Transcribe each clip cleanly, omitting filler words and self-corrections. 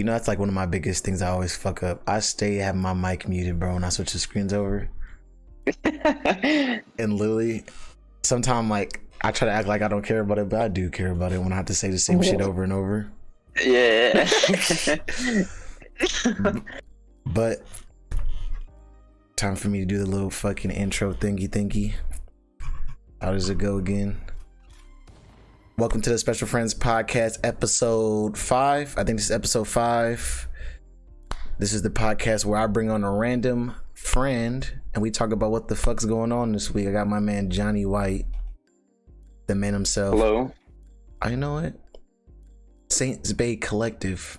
know, that's like one of my biggest things I always fuck up. I stay having my mic muted, bro, when I switch the screens over. And literally, sometimes like I try to act like I don't care about it, but I do care about it when I have to say the same shit over and over. Yeah. But time for me to do the little fucking intro thingy. How does it go again? Welcome to the Special Friends Podcast, episode 5. I think this is episode 5. This is the podcast where I bring on a random friend and we talk about what the fuck's going on this week. I got my man Johnny White, the man himself. Hello. I know it. Saints Bay Collective.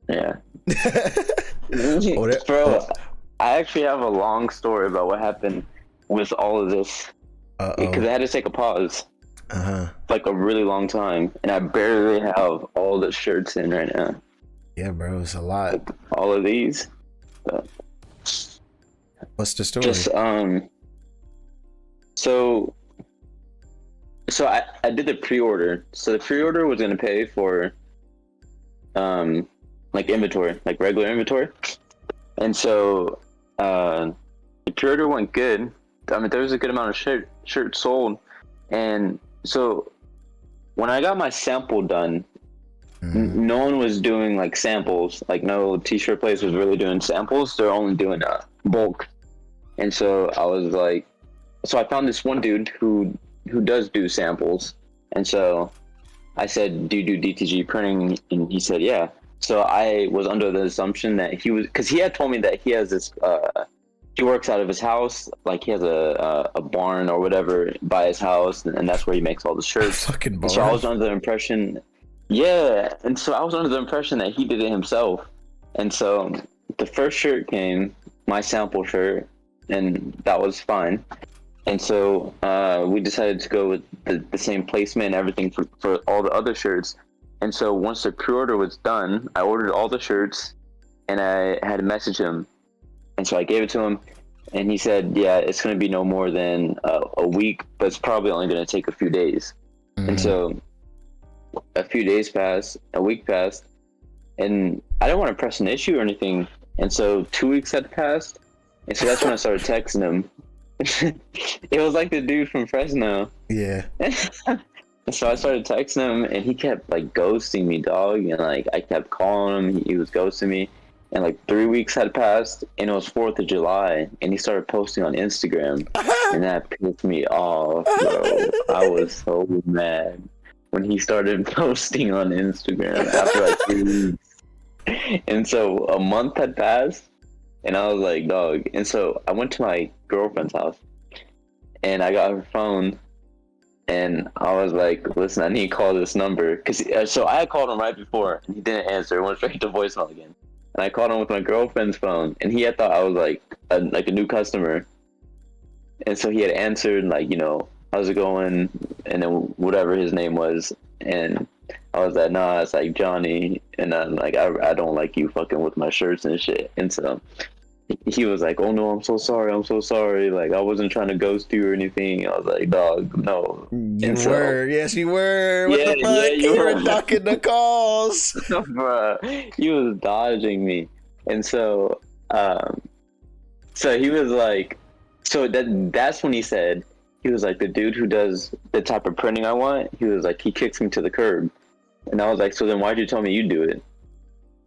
Yeah. Bro, I actually have a long story about what happened with all of this. Because I had to take a pause. Like a really long time. And I barely have all the shirts in right now. Yeah, bro, it's a lot. Like, all of these. What's the story? Just, So I did the pre-order. So the pre-order was going to pay for, like inventory, like regular inventory. And so, the pre-order went good. I mean, there was a good amount of shirts sold. And so when I got my sample done, no one was doing like samples. Like no t-shirt place was really doing samples. They're only doing bulk. And so I was like, so I found this one dude who does do samples. And so I said, do you do DTG printing? And he said, yeah. So I was under the assumption that he was, because he had told me that he has this, he works out of his house, like he has a barn or whatever by his house, and that's where he makes all the shirts. Fucking barn. So I was under the impression, that he did it himself. And so the first shirt came, my sample shirt, and that was fine. And so we decided to go with the same placement and everything for all the other shirts. And so once the pre-order was done, I ordered all the shirts, and I had to message him. And so I gave it to him, and he said, yeah, it's going to be no more than a week, but it's probably only going to take a few days. And so a few days passed, a week passed, and I didn't want to press an issue or anything. And so 2 weeks had passed, and so that's when I started texting him. It was like the dude from Fresno. Yeah. And so I started texting him, and he kept like ghosting me, dog. And like I kept calling him, he was ghosting me. And like 3 weeks had passed, and it was 4th of July, and he started posting on Instagram, and that pissed me off, bro. I was so mad when he started posting on Instagram after like 3 weeks. And so a month had passed, and I was like, dog. And so I went to my girlfriend's house, and I got her phone, and I was like, listen, I need to call this number. So I had called him right before, and he didn't answer. It went straight to voicemail again. And I called him with my girlfriend's phone, and he had thought I was like a new customer. And so he had answered like, you know, how's it going? And then whatever his name was. And I was like, nah, it's like Johnny. And I'm like, I don't like you fucking with my shirts and shit. And so he was like, oh no, I'm so sorry. Like, I wasn't trying to ghost you or anything. I was like, dog, no. You were. Yes, you were. What the fuck? Yeah, you were ducking the calls. Bro, he was dodging me. And so, so he was like, so that's when he said, he was like, the dude who does the type of printing I want, he was like, he kicks me to the curb. And I was like, so then why'd you tell me you do it?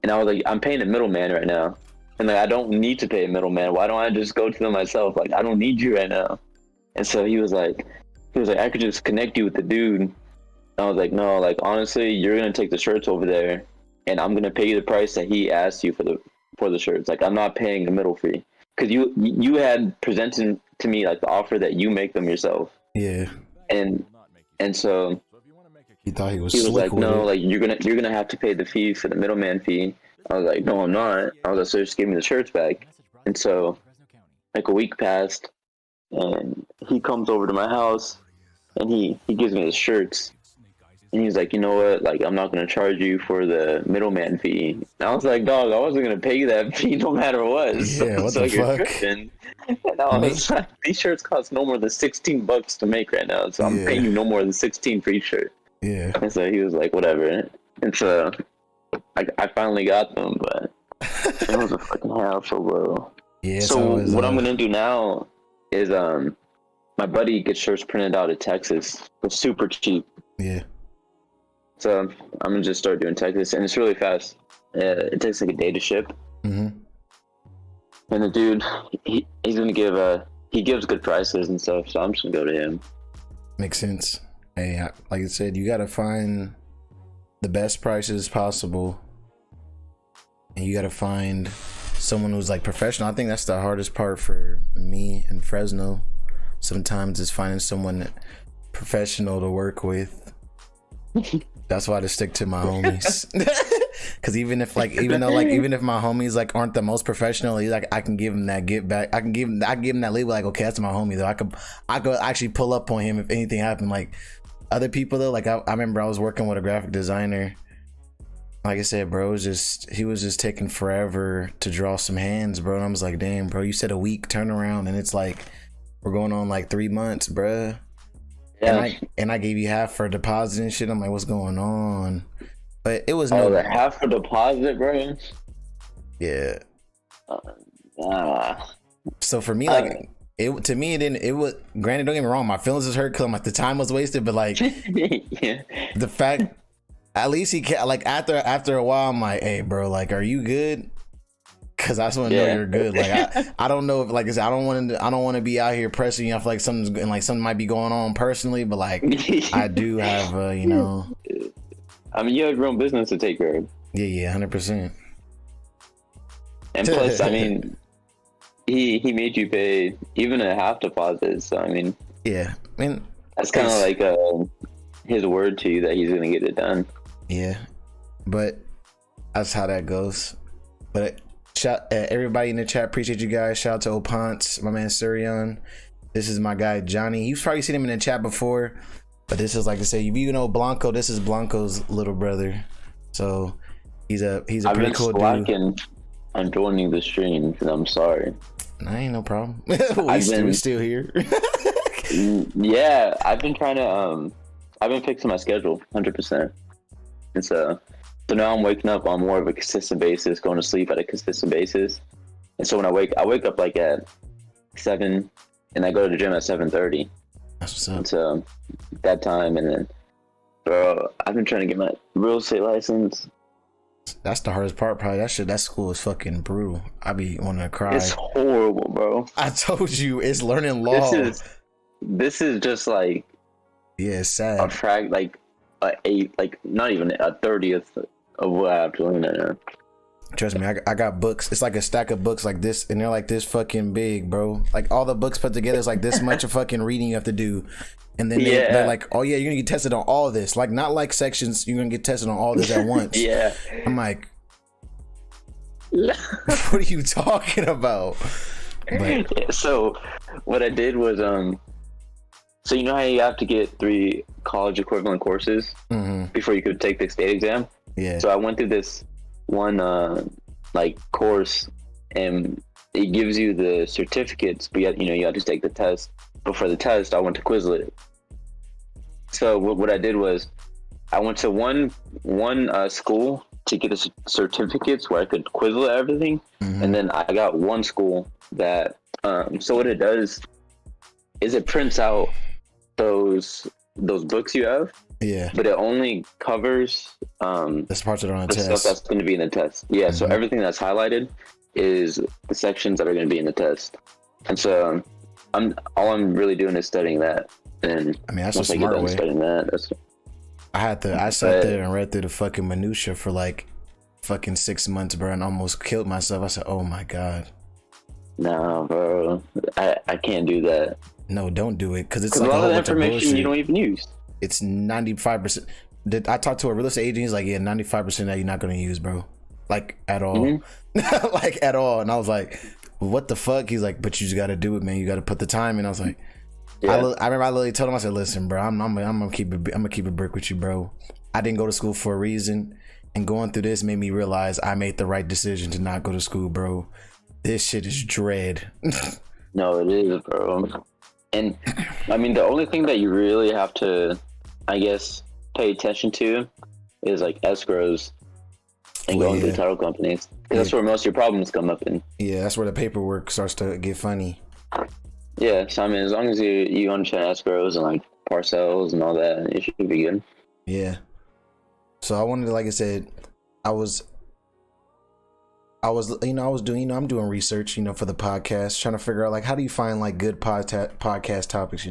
And I was like, I'm paying a middleman right now. And like, I don't need to pay a middleman. Why don't I just go to them myself? Like, I don't need you right now. And so he was like, I could just connect you with the dude. And I was like, no, like, honestly, you're going to take the shirts over there, and I'm going to pay you the price that he asked you for the shirts. Like, I'm not paying the middle fee. Because you had presented to me, like, the offer that you make them yourself. Yeah. And so he thought he was like, no, like, you're gonna have to pay the fee for the middleman fee. I was like, no, I'm not. I was like, so just give me the shirts back. And so, like, a week passed, and he comes over to my house, and he gives me the shirts. And he's like, you know what? Like, I'm not going to charge you for the middleman fee. And I was like, dog, I wasn't going to pay you that fee no matter what. Yeah, what the fuck? And I was like, these shirts cost no more than $16 to make right now. So I'm paying you no more than 16 for each shirt. Yeah. And so he was like, whatever. And so I finally got them, but it was a fucking hassle, bro. Yeah. So what I'm gonna do now is my buddy gets shirts printed out of Texas for super cheap. Yeah. So I'm gonna just start doing Texas, and it's really fast. It takes like a day to ship. Mm-hmm. And the dude, he's gonna give he gives good prices and stuff. So I'm just gonna go to him. Makes sense. Hey, like I said, you gotta find the best prices possible, and you gotta find someone who's like professional. I think that's the hardest part for me in Fresno. Sometimes is finding someone professional to work with. That's why I just stick to my homies. Cause even if my homies like aren't the most professional, like I can give him that get back. I give him that label. Like, okay, that's my homie though. I could actually pull up on him if anything happened. Like other people though, like I remember I was working with a graphic designer. Like I said, bro, he was just taking forever to draw some hands, bro. And I was like, damn, bro, you said a week turnaround, and it's like we're going on like 3 months, bro. Yeah. And I gave you half for a deposit and shit. I'm like, what's going on? But it was the half for deposit, bro. Yeah. So for me, like it didn't. It was, granted, don't get me wrong, my feelings was hurt because like the time was wasted. But like yeah. The fact, at least he like after a while, I'm like, hey, bro, like, are you good? Cause I just want to know you're good. Like I don't know if, like I said, I don't want to be out here pressing you. I feel like something might be going on personally, but like I do have you know. I mean, you have your own business to take care of. Yeah, 100%. And plus, I mean, he made you pay even a half deposit. So I mean, yeah, I mean that's kind of like his word to you that he's gonna get it done. Yeah, but that's how that goes. But shout everybody in the chat, appreciate you guys. Shout out to Impasses, my man Surion. This is my guy Johnny. You've probably seen him in the chat before, but this is, like I say, if you know Blanco, this is Blanco's little brother. So he's a pretty cool dude. I'm joining the stream, and I'm sorry. Nah, ain't no problem. we still here. Yeah, I've been trying to I've been fixing my schedule 100%. And so now I'm waking up on more of a consistent basis, going to sleep at a consistent basis. And so when I wake up like at 7, and I go to the gym at 7:30. That's what's up. And so that time, and then, bro, I've been trying to get my real estate license. That's the hardest part, probably. That school is fucking brutal. I be wanting to cry. It's horrible, bro. I told you, it's learning law. This is just like, yeah, it's sad. Not even a 30th of what I have to learn there. Trust me, I got books. It's like a stack of books like this, and they're like this fucking big, bro. Like all the books put together is like this much of fucking reading you have to do. And then they're like, oh yeah, you're gonna get tested on all of this. Like not like sections, you're gonna get tested on all this at once. Yeah. I'm like, what are you talking about? But, so what I did was so you know how you have to get 3 college equivalent courses before you could take the state exam? Yeah. So I went through this one course, and it gives you the certificates, but you have to take the test. But for the test, I went to Quizlet. So what I did was I went to one school to get the certificates where I could Quizlet everything, and then I got one school that so what it does is it prints out those books you have. Yeah. But it only covers the parts that are on the test. Stuff that's going to be in the test. Yeah. So everything that's highlighted is the sections that are going to be in the test. And so I'm really doing is studying that. And I mean, that's a smart way. Studying that, I sat there and read through the fucking minutia for like fucking 6 months, bro, and almost killed myself. I said, oh my God. Nah, bro. I can't do that. No, don't do it. Because it's like a lot of information bullshit you don't even use. It's 95%. I talked to a real estate agent. He's like, yeah, 95% that you're not going to use, bro. Like, at all. Like, at all. And I was like, what the fuck? He's like, but you just got to do it, man. You got to put the time in. I was like, I remember I literally told him, I said, listen, bro, I'm gonna keep a brick with you, bro. I didn't go to school for a reason. And going through this made me realize I made the right decision to not go to school, bro. This shit is dread. No, it is, bro. And I mean, the only thing that you really have to, I guess, pay attention to is like escrows. and Well, going through yeah. title companies. 'Cause Yeah. that's where most of your problems come up in. Yeah, that's where the paperwork starts to get funny. Yeah, so I mean, as long as you understand escrows and like parcels and all that, it should be good. Yeah. So I wanted to, like I said, I was doing, I'm doing research, for the podcast, trying to figure out like how do you find like good podcast topics,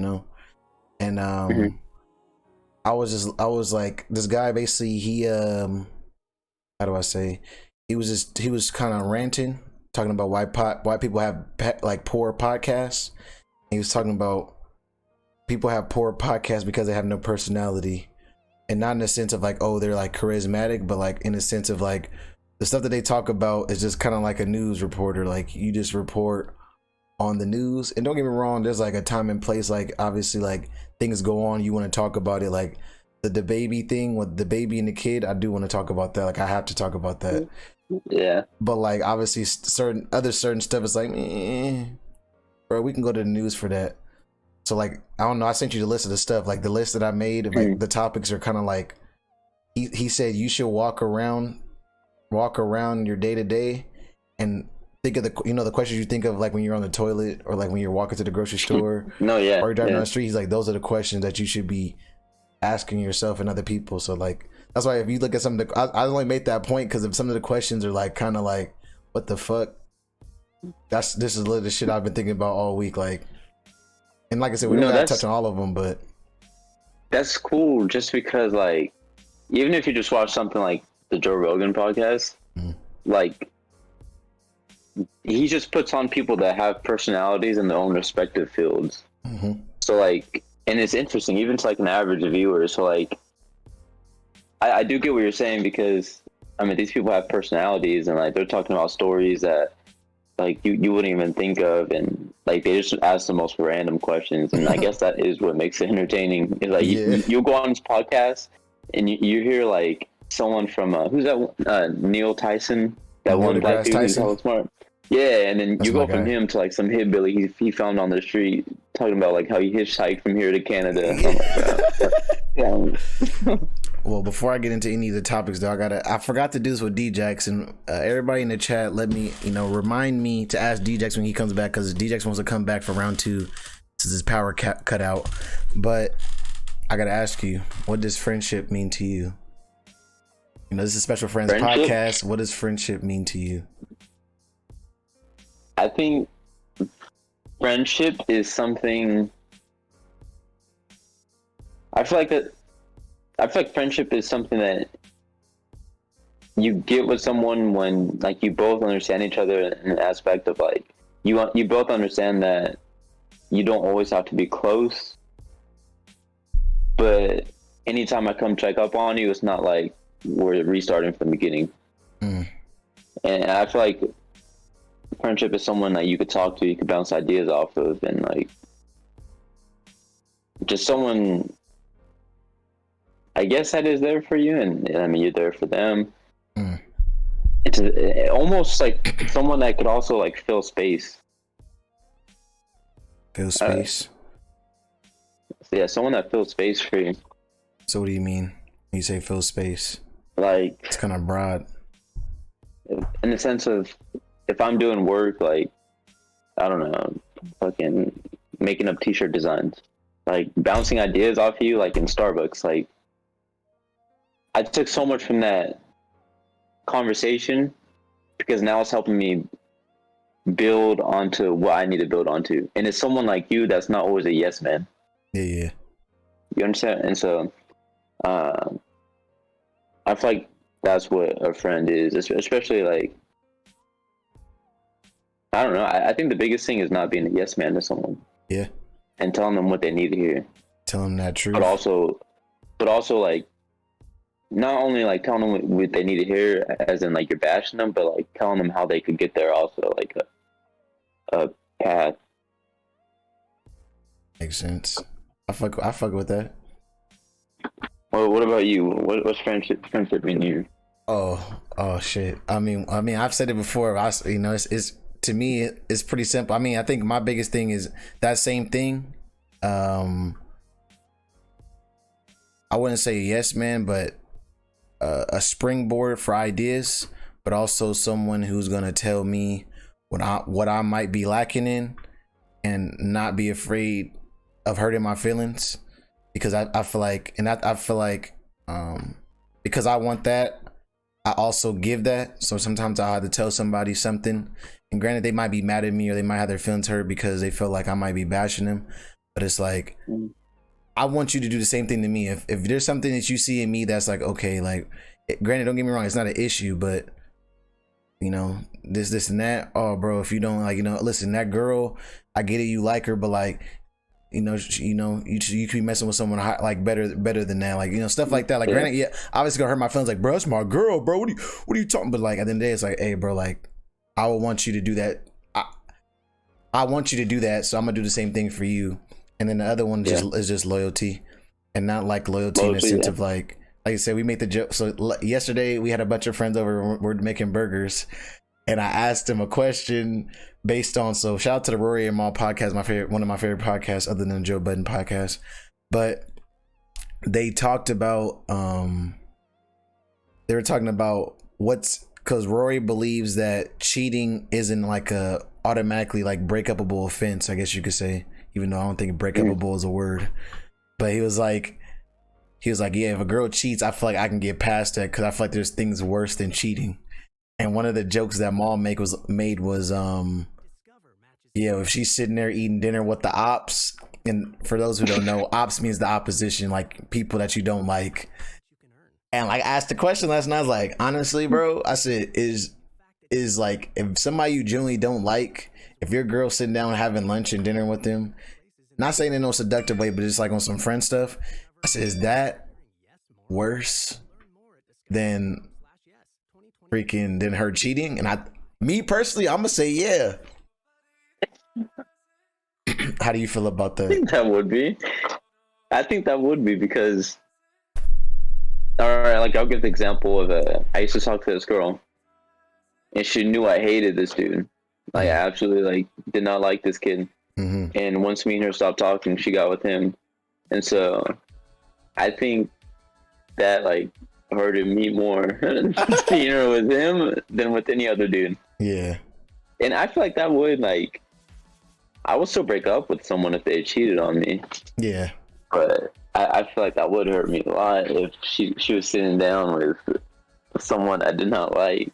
and I was like, this guy basically, he how do I say, he was kind of ranting, talking about why people have like poor podcasts. He was talking about people have poor podcasts because they have no personality, and not in the sense of like, oh, they're like charismatic, but like in the sense of like the stuff that they talk about is just kind of like a news reporter. Like you just report on the news, and don't get me wrong, there's like a time and place. Like obviously, like things go on, you want to talk about it. Like the baby thing with the baby and the kid, I do want to talk about that. Like I have to talk about that. Yeah. But like obviously certain stuff is like, bro, we can go to the news for that. So like I don't know, I sent you the list of the stuff, like the list that I made of like the topics are kind of like, he said you should walk around your day to day and think of the questions you think of like when you're on the toilet or like when you're walking to the grocery store No, yeah, or you're driving yeah. down the street. He's like, those are the questions that you should be asking yourself and other people. So like that's why if you look at some of the, I only made that point because of some of the questions are like kind of like, what the fuck. This is literally the shit I've been thinking about all week. Like, and like I said, we don't gotta touch on all of them, but that's cool. Just because like, even if you just watch something like the Joe Rogan podcast, like he just puts on people that have personalities in their own respective fields. So like, and it's interesting even to like an average viewer. So like, I do get what you're saying, because I mean these people have personalities and like they're talking about stories that like you wouldn't even think of, and like they just ask the most random questions, and I guess that is what makes it entertaining. Is like you'll go on this podcast and you hear like someone from who's that Neil Tyson, that one black dude who's hella smart. Yeah, and then you go from him to like some hillbilly he found on the street talking about like how he hitchhiked from here to Canada. And yeah. Well, before I get into any of the topics, though, I forgot to do this with D-Jax, and everybody in the chat, let me, remind me to ask D-Jax when he comes back, because D-Jax wants to come back for round 2 since his power cut out. But I gotta ask you, what does friendship mean to you? This is a Special Friends podcast. What does friendship mean to you? I think friendship is something. I feel like friendship is something that you get with someone when like you both understand each other in an aspect of like you both understand that you don't always have to be close, but anytime I come check up on you, it's not like we're restarting from the beginning. And I feel like friendship is someone that you could talk to, you could bounce ideas off of, and like just someone, I guess, that is there for you, and I mean you're there for them. It's almost like someone that could also like fill space. Fill space. Yeah, someone that fills space for you. So what do you mean when you say fill space? Like, it's kind of broad. In the sense of, if I'm doing work, like, I don't know, fucking making up t-shirt designs, like bouncing ideas off you, like in Starbucks, like I took so much from that conversation because now it's helping me build onto what I need to build onto. And it's someone like you that's not always a yes man. Yeah. You understand? And so I feel like that's what a friend is, especially like, I don't know. I think the biggest thing is not being a yes man to someone. Yeah. And telling them what they need to hear. Tell them that truth. But also like, not only like telling them what they need to hear, as in like you're bashing them, but like telling them how they could get there also, like a path. Makes sense. I fuck with that. Well, what about you? What's friendship mean to you? Oh shit. I mean, I've said it before. It's to me, it's pretty simple. I mean, I think my biggest thing is that same thing. I wouldn't say yes man, but a springboard for ideas, but also someone who's gonna tell me what I might be lacking in, and not be afraid of hurting my feelings, because I feel like, and I feel like because I want that, I also give that. So sometimes I'll have to tell somebody something, and granted, they might be mad at me, or they might have their feelings hurt because they feel like I might be bashing them, but it's like, I want you to do the same thing to me. If there's something that you see in me that's like, okay, like, granted, don't get me wrong, it's not an issue, but you know, this and that. Oh, bro, if you don't like, you know, listen, that girl, I get it, you like her, but like, you could be messing with someone like better than that, like, you know, stuff like that. Like, granted, yeah, obviously gonna hurt my feelings. Like, bro, that's my girl, bro. What are you talking? But like, at the end of the day, it's like, hey, bro, like, I would want you to do that. I want you to do that, so I'm gonna do the same thing for you. And then the other one is just loyalty, and not like loyalty in the sense of like I said, we made the joke. So yesterday we had a bunch of friends over. We're making burgers, and I asked him a question based on. So shout out to the Rory and Maul podcast, one of my favorite podcasts, other than the Joe Budden podcast. But they talked about they were talking about because Rory believes that cheating isn't like a automatically like breakupable offense, I guess you could say, even though I don't think breakupable is a word. But he was like, yeah, if a girl cheats, I feel like I can get past that, because I feel like there's things worse than cheating. And one of the jokes that Maul made was yeah, if she's sitting there eating dinner with the ops, and for those who don't know, ops means the opposition, like people that you don't like. And like, I asked the question last night, I was like, honestly, bro, I said, is like, if somebody you genuinely don't like, if your girl's sitting down having lunch and dinner with them, not saying in no seductive way, but just like on some friend stuff, I said, is that worse than her cheating? And me personally, I'm gonna say yeah. How do you feel about that? I think that would be because, all right, like, I'll give the example of I used to talk to this girl, and she knew I hated this dude. Like, I absolutely like did not like this kid. And once me and her stopped talking, she got with him. And so I think that like hurted me more seeing her with him than with any other dude. Yeah. And I feel like that would, like, I would still break up with someone if they cheated on me. Yeah. But I feel like that would hurt me a lot if she was sitting down with someone I did not like.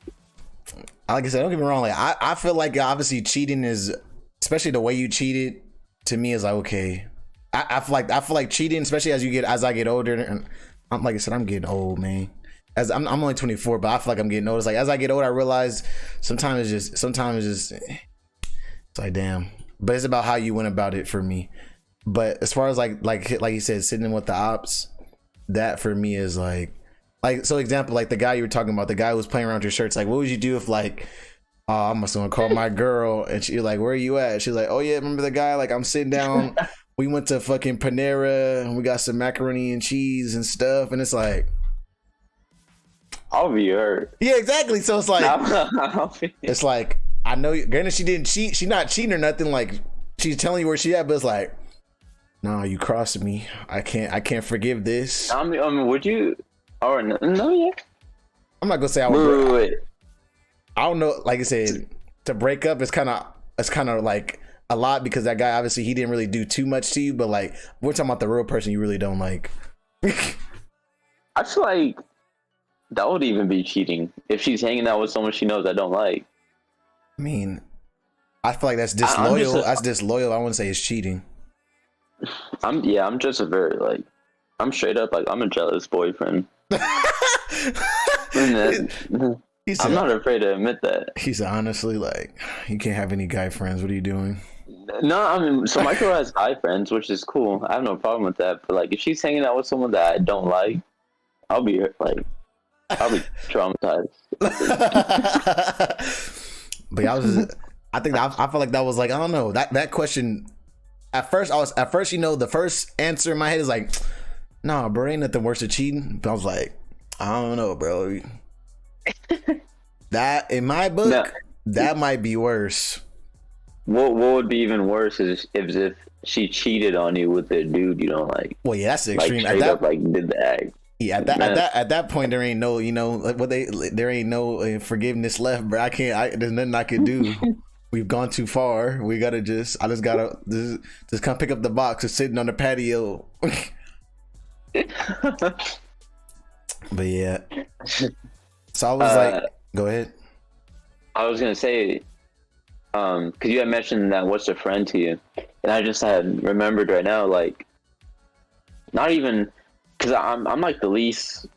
Like I said, don't get me wrong. Like, I feel like obviously cheating is, especially the way you cheated, to me is like, okay. I feel like cheating, especially as I get older, and I'm, like I said, I'm getting old, man. As I'm only 24, but I feel like I'm getting old. It's like, as I get older, I realize sometimes it's just it's like, damn. But it's about how you went about it for me. But as far as like you said, sitting in with the ops, that for me is like, so example, like the guy you were talking about, the guy who was playing around with your shirts, like, what would you do if like, oh, I'm just gonna call my girl, and you're like, where are you at? She's like, oh yeah, remember the guy? Like, I'm sitting down, we went to fucking Panera, and we got some macaroni and cheese and stuff, and it's like, I'll be hurt. Yeah, exactly. So it's like, it's like, I know, granted, she didn't cheat, she's not cheating or nothing, like, she's telling you where she at, but it's like, no, you crossed me. I can't forgive this. I mean, would you? Or no, yeah. I'm not gonna say I would. Wait. I don't know. Like I said, to break up is kind of like a lot, because that guy, obviously he didn't really do too much to you, but like, we're talking about the real person you really don't like. I feel like that would even be cheating if she's hanging out with someone she knows I don't like. I mean, I feel like that's disloyal. That's disloyal. I wouldn't say it's cheating. I'm just a very, like, I'm straight up, like, I'm a jealous boyfriend. I'm not afraid to admit that. He's honestly like, you can't have any guy friends. What are you doing? No, I mean, so my girl has guy friends, which is cool. I have no problem with that. But like, if she's hanging out with someone that I don't like, I'll be traumatized. But I feel like that was like, I don't know, that question. At first, the first answer in my head is like, nah, bro, ain't nothing worse than cheating. But I was like, I don't know, bro. That, in my book, that might be worse. What would be even worse is if she cheated on you with a dude you don't like. Well, yeah, that's the like, extreme. Straight up, like, did the act. Yeah, at that point there ain't no, like there ain't no forgiveness left, bro. There's nothing I could do. We've gone too far. I just gotta just come pick up the box. It's sitting on the patio. But yeah, so I was like, go ahead. I was gonna say, because you had mentioned that what's a friend to you, and I just had remembered right now, like, not even because I'm like the least.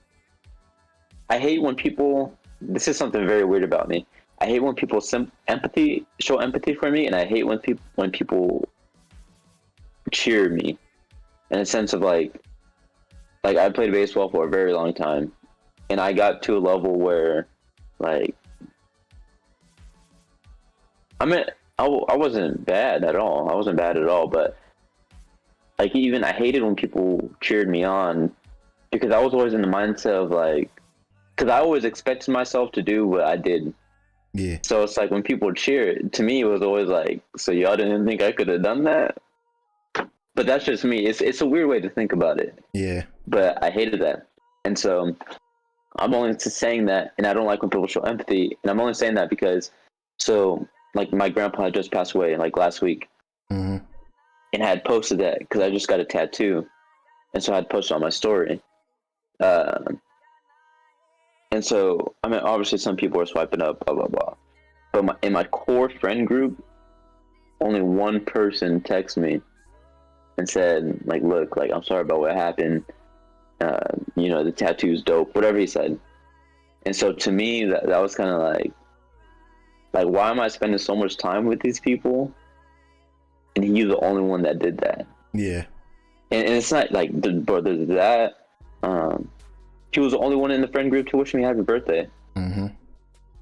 I hate when people. This is something very weird about me. I hate when people show empathy for me, and I hate when people cheer me, in a sense of like I played baseball for a very long time, and I got to a level where, like, I wasn't bad at all. I wasn't bad at all, but like even I hated when people cheered me on, because I was always in the mindset of like, because I always expected myself to do what I did. Yeah. So it's like when people cheer, to me it was always like, so y'all didn't think I could have done that? But that's just me. It's a weird way to think about it. Yeah. But I hated that, and so I'm only saying that, and I don't like when people show empathy, and I'm only saying that because, so like my grandpa had just passed away like last week, mm-hmm. and I had posted that because I just got a tattoo, and so I had posted on my story. And so, I mean, obviously some people are swiping up, blah, blah, blah. But in my core friend group, only one person texted me and said, like, look, like, I'm sorry about what happened. The tattoo's dope, whatever he said. And so to me, that was kind of like, why am I spending so much time with these people? And he's the only one that did that. Yeah. And it's not like, there's that. He was the only one in the friend group to wish me happy birthday. Mm-hmm.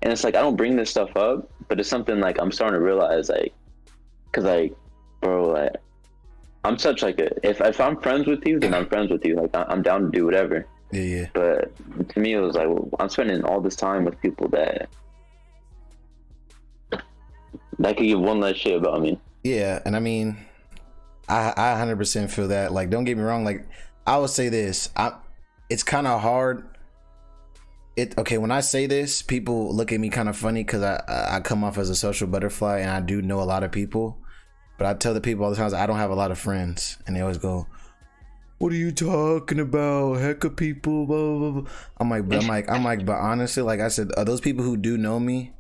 And it's like, I don't bring this stuff up, but it's something like I'm starting to realize, like, because like, bro, like, I'm such like if I'm friends with you, then I'm friends with you. Like, I'm down to do whatever. Yeah, yeah. But to me, it was like, well, I'm spending all this time with people that could give one less shit about me. Yeah, and I mean, I 100% feel that. Like, don't get me wrong. Like, I would say this. It's kind of hard. When I say this, people look at me kind of funny because I come off as a social butterfly, and I do know a lot of people. But I tell the people all the time, I don't have a lot of friends, and they always go, "What are you talking about? Heck of people, blah blah blah." I'm like, but honestly, like I said, are those people who do know me?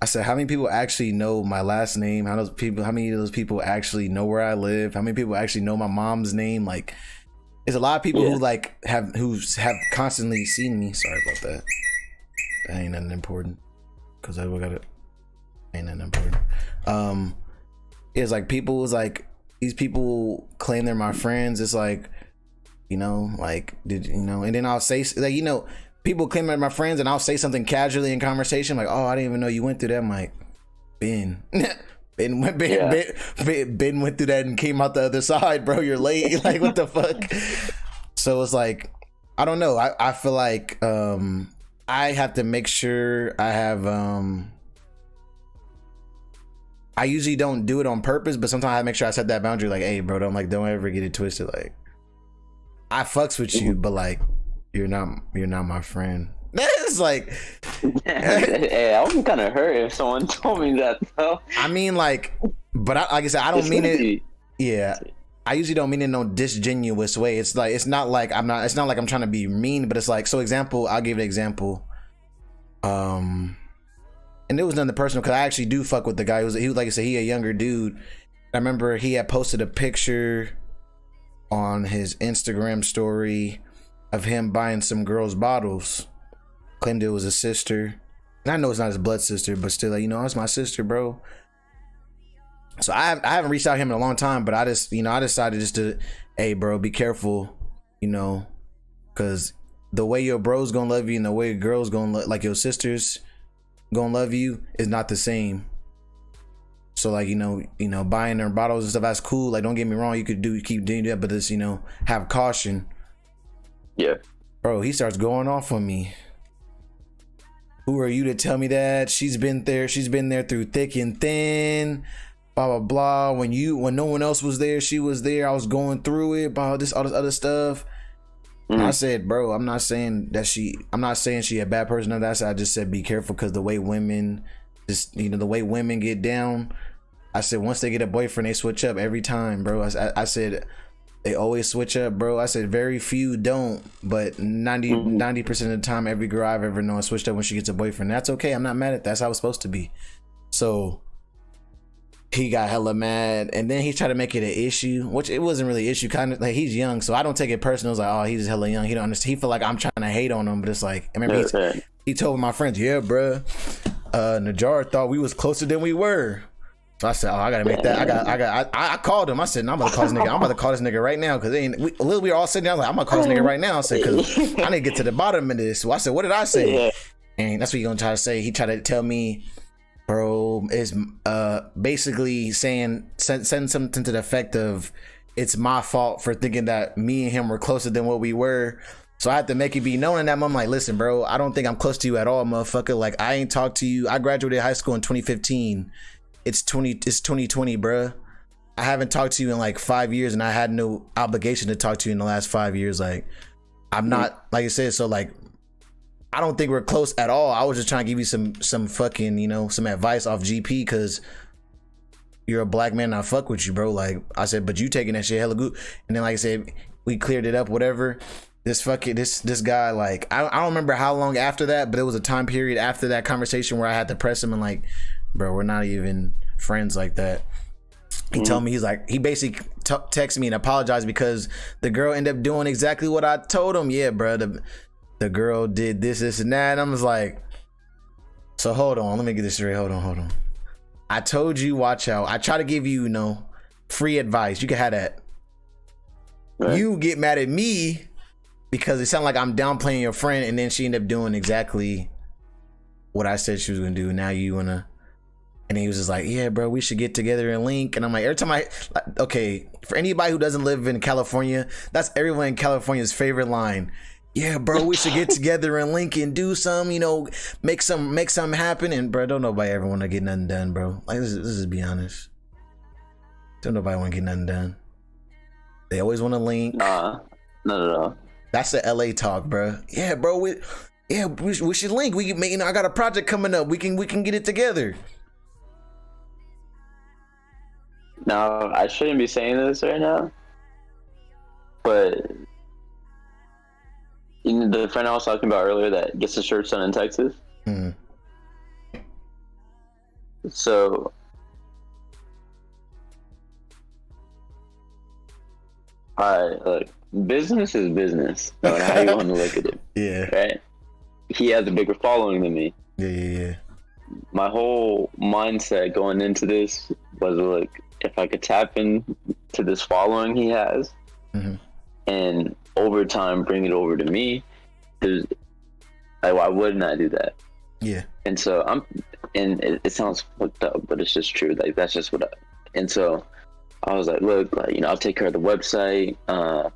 I said, how many people actually know my last name? How many of those people actually know where I live? How many people actually know my mom's name? Like, there's a lot of people who have constantly seen me. Sorry about that. That ain't nothing important. Cause ain't nothing important. It's like people was like, these people claim they're my friends. It's like, and then I'll say, like, people claim they're my friends, and I'll say something casually in conversation, like, "Oh, I didn't even know you went through that." I'm like, Ben went through that and came out the other side, bro. You're late. Like, what the fuck? So it's like, I don't know. I feel like I have to make sure I have. I usually don't do it on purpose, but sometimes I make sure I set that boundary. Like, hey, bro, don't ever get it twisted. Like, I fucks with you, but like, you're not my friend. It's like, hey, I was kind of hurt if someone told me that, though. I mean, like, but like I said, I don't mean it. Yeah, I usually don't mean it in no disingenuous way. It's like, it's not like I'm trying to be mean, but it's like, so example, I'll give an example. And it was nothing personal, because I actually do fuck with the guy. He was like I said, he a younger dude. I remember he had posted a picture on his Instagram story of him buying some girls bottles. Claimed it was a sister, and I know it's not his blood sister, but still, like, it's my sister, bro. So I haven't reached out to him in a long time, but I just, I decided just to, hey, bro, be careful, because the way your bro's gonna love you and the way your girl's gonna like your sister's gonna love you is not the same. So like, buying their bottles and stuff, that's cool. Like, don't get me wrong, you could keep doing that, but just, have caution. Yeah. Bro, he starts going off on me. Who are you to tell me that? She's been there through thick and thin. Blah blah blah. When no one else was there, she was there. I was going through it. All this other stuff. And I said, bro, I'm not saying she a bad person or that. I just said be careful, because the way women the way women get down, I said once they get a boyfriend, they switch up every time, bro. I said they always switch up, bro. I said very few don't, but 90% of the time, every girl I've ever known switched up when she gets a boyfriend. That's okay. I'm not mad at that. That's how it's supposed to be. So he got hella mad, and then he tried to make it an issue, which it wasn't really an issue. Kind of like, he's young, so I don't take it personal. It's like, oh, he's hella young. He don't understand. He feel like I'm trying to hate on him, but it's like, I remember he told my friends, yeah, bro, Najar thought we was closer than we were. So I said, oh, I gotta make that. I called him. I said, no, I'm about to call this nigga. I'm about to call this nigga right now, because we were all sitting down like, I'm gonna call this nigga right now. I said, because I need to get to the bottom of this. So I said, what did I say? Yeah. And that's what he gonna try to say. He tried to tell me, bro, is basically saying send something to the effect of, it's my fault for thinking that me and him were closer than what we were. So I had to make it be known in that moment, like, listen, bro, I don't think I'm close to you at all, motherfucker. Like, I ain't talked to you. I graduated high school in 2015. It's 2020, bro. I haven't talked to you in like 5 years, and I had no obligation to talk to you in the last 5 years. Like, I'm not, like I said, so like, I don't think we're close at all. I was just trying to give you some fucking, some advice off GP, because you're a black man and I fuck with you, bro. Like I said, but you taking that shit hella good. And then, like I said, we cleared it up, whatever. This guy, like, I don't remember how long after that, but it was a time period after that conversation where I had to press him and like, bro, we're not even friends like that. He told me, he basically texted me and apologized because the girl ended up doing exactly what I told him. Yeah, bro, the girl did this and that. And I was like, so hold on, let me get this straight. Hold on. I told you, watch out. I try to give you, free advice. You can have that. Right. You get mad at me because it sounded like I'm downplaying your friend, and then she ended up doing exactly what I said she was gonna do. Now you wanna. And he was just like, yeah, bro, we should get together and link. And I'm like, every time okay, for anybody who doesn't live in California, that's everyone in California's favorite line. Yeah, bro, we should get together and link and do some, make something happen. And bro, don't nobody ever want to get nothing done, bro. Like, let's just be honest. Don't nobody want to get nothing done. They always want to link. Nah, no. That's the LA talk, bro. Yeah, bro, we should link. We can make, I got a project coming up. We can get it together. Now, I shouldn't be saying this right now, but the friend I was talking about earlier that gets the shirts done in Texas. Mm-hmm. So, look, business is business, no matter how you want to look at it. Yeah. Right? He has a bigger following than me. Yeah. My whole mindset going into this was, look, if I could tap into this following he has, mm-hmm. and over time bring it over to me, why wouldn't I do that? Yeah. And so it sounds fucked up, but it's just true. Like, that's just and so I was like, look, I'll take care of the website.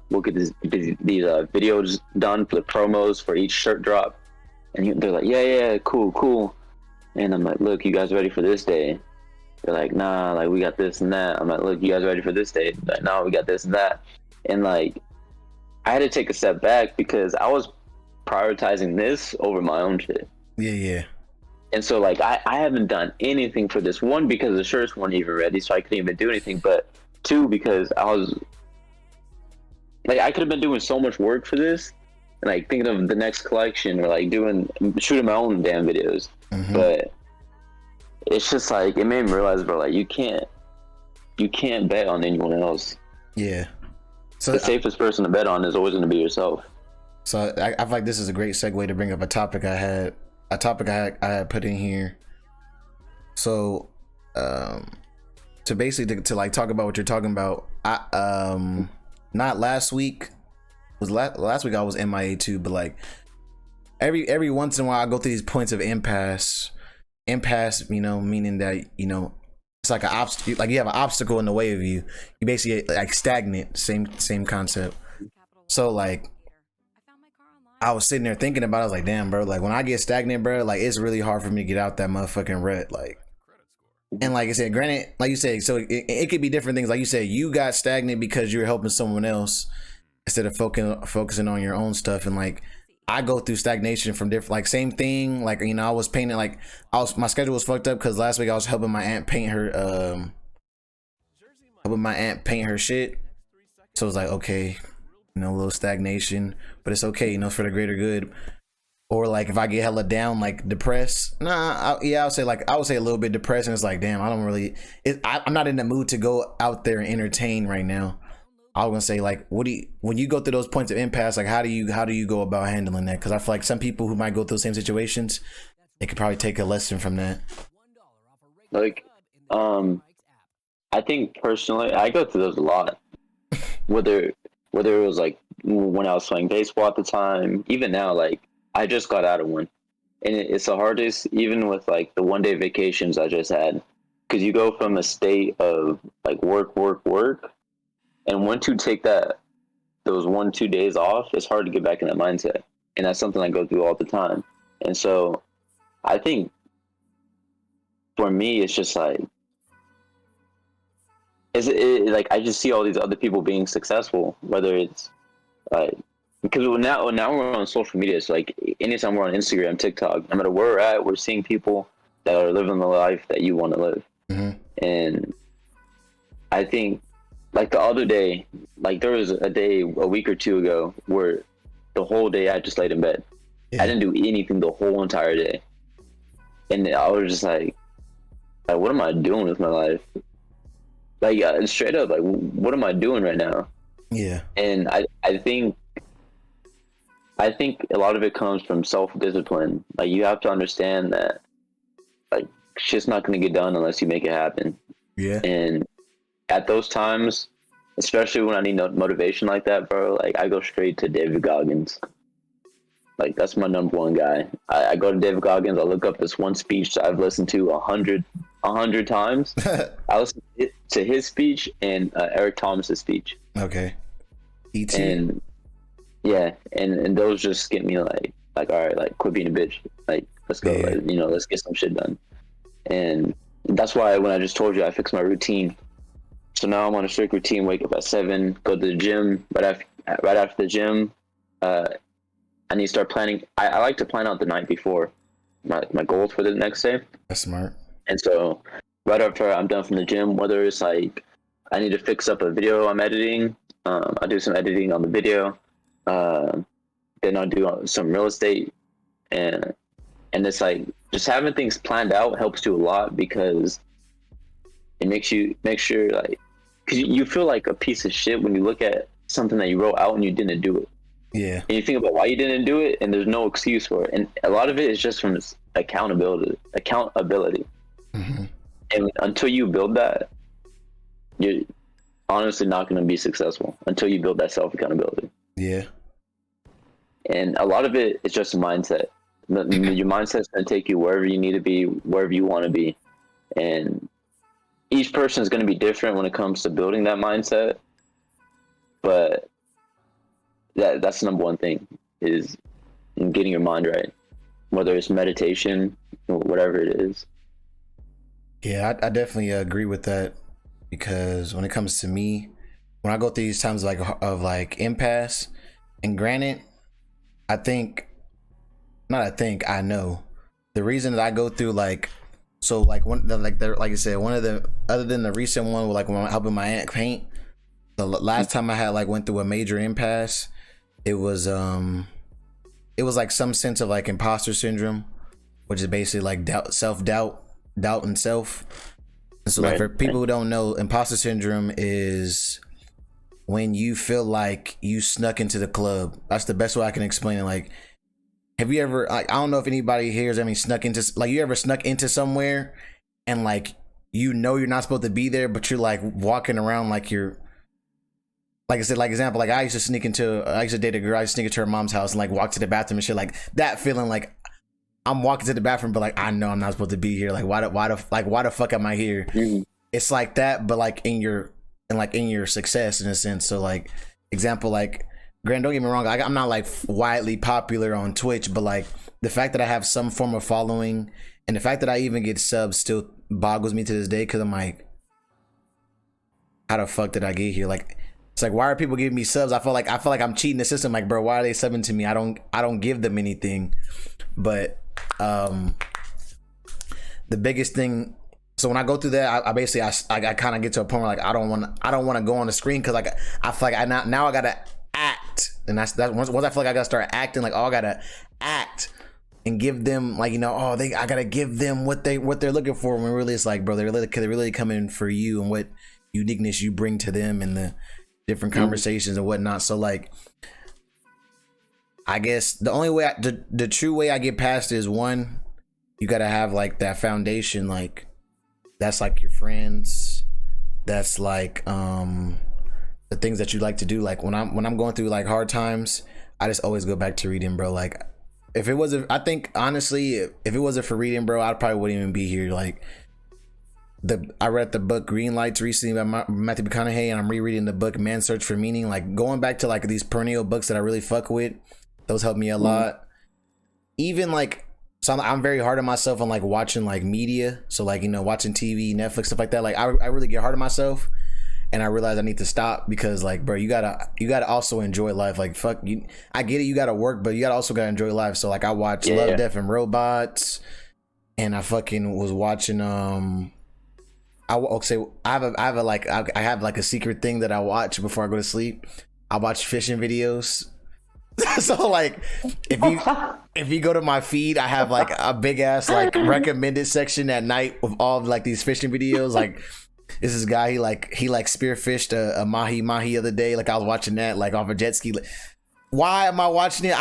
We'll get these videos done for the promos for each shirt drop. And they're like, yeah, cool. And I'm like, look, you guys ready for this day? They're like, nah, like, we got this and that. I'm like, look, you guys ready for this day? They're like, no, we got this and that. And like, I had to take a step back because I was prioritizing this over my own shit. Yeah. And so, like, I haven't done anything for this. One, because the shirts weren't even ready, so I couldn't even do anything. But two, because I was like, I could have been doing so much work for this, and like thinking of the next collection, or like shooting my own damn videos. Mm-hmm. But it's just like, it made me realize, bro, like, you can't bet on anyone else. Yeah. So the safest person to bet on is always going to be yourself. So I feel like this is a great segue to bring up a topic I had put in here. So, to basically to like talk about what you're talking about. Not last week. Last week I was MIA too, but like every once in a while I go through these points of impasse, meaning that, it's like an obstacle, like you have an obstacle in the way of you. You basically like stagnant, same concept. So like, I was sitting there thinking about it. I was like, damn, bro, like when I get stagnant, bro, like it's really hard for me to get out that motherfucking rut. Like, and like I said, granted, like you said, so it could be different things. Like you said, you got stagnant because you were helping someone else. instead of focusing on your own stuff. And like I go through stagnation from different, like same thing. Like, you know, I was painting, like my schedule was fucked up because last week I was helping my aunt paint her shit. So it's like, okay, you know, a little stagnation, but it's okay, you know, for the greater good. Or like if I get hella down, like depressed, I would say a little bit depressed, and it's like, damn, I don't really, I'm not in the mood to go out there and entertain right now. I was gonna say, like, when you go through those points of impasse, like how do you go about handling that? Because I feel like some people who might go through the same situations, they could probably take a lesson from that. Like, I think personally, I go through those a lot. Whether it was like when I was playing baseball at the time, even now, like I just got out of one, and it's the hardest, even with like the 1 day vacations I just had, because you go from a state of like work, and once you take those 1-2 days off, it's hard to get back in that mindset, and that's something I go through all the time. And so, I think for me, it's just like, like I just see all these other people being successful, whether it's like, because now we're on social media. So like anytime we're on Instagram, TikTok, no matter where we're at, we're seeing people that are living the life that you want to live. Mm-hmm. And I think like the other day, like there was a week or two ago where the whole day I just laid in bed. Yeah. I didn't do anything the whole entire day, and I was just like what am I doing with my life? Like straight up, like what am I doing right now? Yeah. And I think a lot of it comes from self-discipline. Like you have to understand that like shit's not going to get done unless you make it happen. Yeah. And at those times, especially when I need motivation like that, bro, like I go straight to David Goggins. Like that's my number one guy. I go to David Goggins. I look up this one speech that I've listened to 100 times. I listen to his speech and Eric Thomas's speech. Okay. E.T. And yeah, and those just get me like all right, like quit being a bitch. Like let's go. Yeah. Like, you know, let's get some shit done. And that's why when I just told you I fixed my routine. So now I'm on a strict routine. Wake up at 7, go to the gym. Right after the gym, I need to start planning. I like to plan out the night before my goals for the next day. That's smart. And so right after I'm done from the gym, whether it's like I need to fix up a video I'm editing, I'll do some editing on the video. Then I'll do some real estate, and it's like just having things planned out helps you a lot because it makes sure like, because you feel like a piece of shit when you look at something that you wrote out and you didn't do it. Yeah. And you think about why you didn't do it, and there's no excuse for it. And a lot of it is just from this accountability. Mm-hmm. And until you build that, you're honestly not going to be successful until you build that self-accountability. Yeah. And a lot of it is just a mindset. Your mindset's going to take you wherever you need to be, wherever you want to be. And each person is going to be different when it comes to building that mindset. But that's the number one thing, is getting your mind right, whether it's meditation or whatever it is. Yeah, I definitely agree with that, because when it comes to me, when I go through these times of impasse, and granted, I know the reason that I go through like I said, one of the, other than the recent one, like when I'm helping my aunt paint, the last time I had like went through a major impasse, it was like some sense of like imposter syndrome, which is basically like doubt and self. And so like for people who don't know, imposter syndrome is when you feel like you snuck into the club. That's the best way I can explain it. Like, have you ever, like, I don't know if anybody here has ever snuck into, like, you ever snuck into somewhere and like, you know, you're not supposed to be there, but you're like walking around like you're, like I said, like example, like I used to date a girl, I used to sneak into her mom's house and like walk to the bathroom and shit, like that feeling, like I'm walking to the bathroom, but like I know I'm not supposed to be here. Like why the fuck am I here? Mm-hmm. It's like that, but like in your success in a sense. So like example, like Grant, don't get me wrong, I'm not like widely popular on Twitch, but like the fact that I have some form of following and the fact that I even get subs still boggles me to this day, because I'm like, how the fuck did I get here? Like It's like, why are people giving me subs? I feel like I'm cheating the system. Like, bro, why are they subbing to me? I don't give them anything. But the biggest thing. So when I go through that, I basically I kind of get to a point where like I don't want to go on the screen because like I feel like now I gotta act, and that's once I feel like I gotta start acting, like, oh, I gotta act and give them, like, you know, oh, I gotta give them what they're looking for, when really it's like, bro, they're really coming for you and what uniqueness you bring to them and the different conversations and whatnot. So like, I guess the only way the true way I get past it is, one, you gotta have like that foundation, like that's like your friends, that's like the things that you like to do. Like when I'm going through like hard times, I just always go back to reading, bro. Like I think honestly, if it wasn't for reading, bro, I probably wouldn't even be here. Like I read the book Green Lights recently by Matthew McConaughey, and I'm rereading the book Man's Search for Meaning. Like going back to like these perennial books that I really fuck with, those help me a lot. Even like, so I'm very hard on myself on like watching like media. So like, you know, watching TV, Netflix, stuff like that. Like I really get hard on myself, and I realize I need to stop, because like, bro, you gotta also enjoy life. Like, fuck you, I get it, you gotta work, but you also gotta enjoy life. So like I watched Love, Death and Robots, and I fucking was watching I have like a secret thing that I watch before I go to sleep. I watch fishing videos. So like, if you go to my feed, I have like a big ass like recommended section at night with all of like these fishing videos. Like this is guy, he spearfished a mahi the other day. Like I was watching that like off a jet ski. Why am I watching it?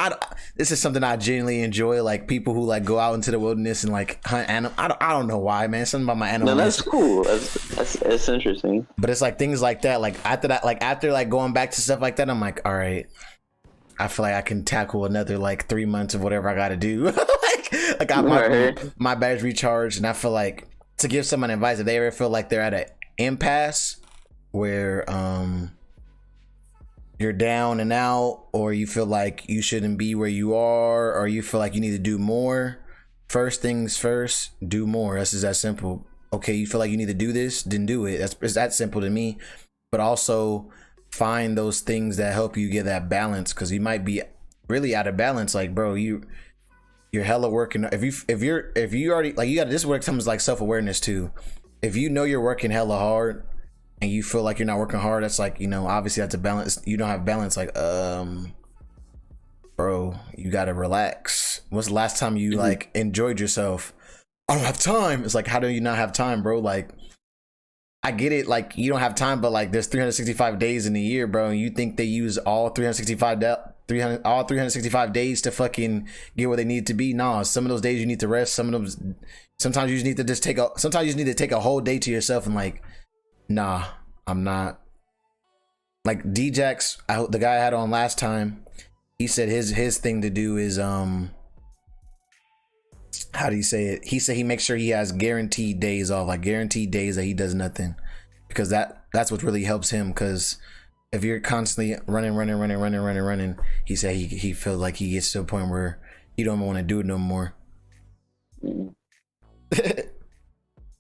This is something I genuinely enjoy. Like people who like go out into the wilderness and like hunt animals. I don't know why, man. Something about my animals. No, that's cool. That's interesting. But it's like things like that. Like after like going back to stuff like that, I'm like, all right, I feel like I can tackle another like 3 months of whatever I got to do. like my battery's recharged, and I feel like, to give someone advice, if they ever feel like they're at an impasse where you're down and out, or you feel like you shouldn't be where you are, or you feel like you need to do more, first things first, do more. That's just that simple. Okay, you feel like you need to do this, then do it. It's that simple to me. But also find those things that help you get that balance, because you might be really out of balance. Like, bro, you're hella working. If you already, like, you got, this work comes like self-awareness too. If you know you're working hella hard and you feel like you're not working hard, that's like, you know, obviously that's a balance. You don't have balance. Like, bro, you gotta relax. When's the last time you like enjoyed yourself? I don't have time. It's like, how do you not have time, bro? Like, I get it, like you don't have time, but like there's 365 days in a year, bro, and you think they use all 365 days to fucking get where they need to be? Nah, some of those days you need to rest. Sometimes you just need to take a whole day to yourself and like, nah, I'm not. Like Djax, the guy I had on last time, he said his thing to do is how do you say it? He said he makes sure he has guaranteed days off, like guaranteed days that he does nothing, because that's what really helps him. Because if you're constantly running, he said he feels like he gets to a point where he don't want to do it no more.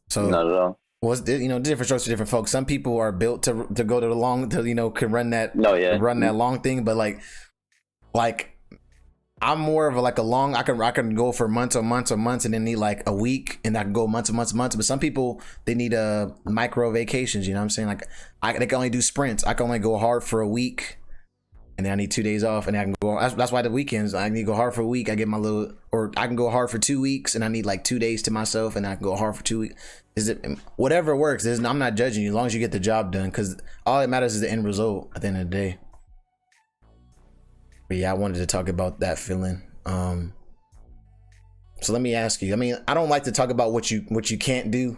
So not at all. Was, you know, different strokes for different folks. Some people are built to go to the long, to, you know, can run that run that long thing, but like I'm more of a long, I can go for months and then need like a week, and I can go months. But some people, they need micro vacations, you know what I'm saying? Like they can only do sprints. I can only go hard for a week, and then I need 2 days off, and I can go. That's why the weekends, I need to go hard for a week. I get my little, or I can go hard for 2 weeks, and I need like 2 days to myself, and I can go hard for 2 weeks. Is it whatever works? I'm not judging you as long as you get the job done, because all that matters is the end result at the end of the day. But yeah, I wanted to talk about that feeling. So let me ask you. I mean, I don't like to talk about what you can't do,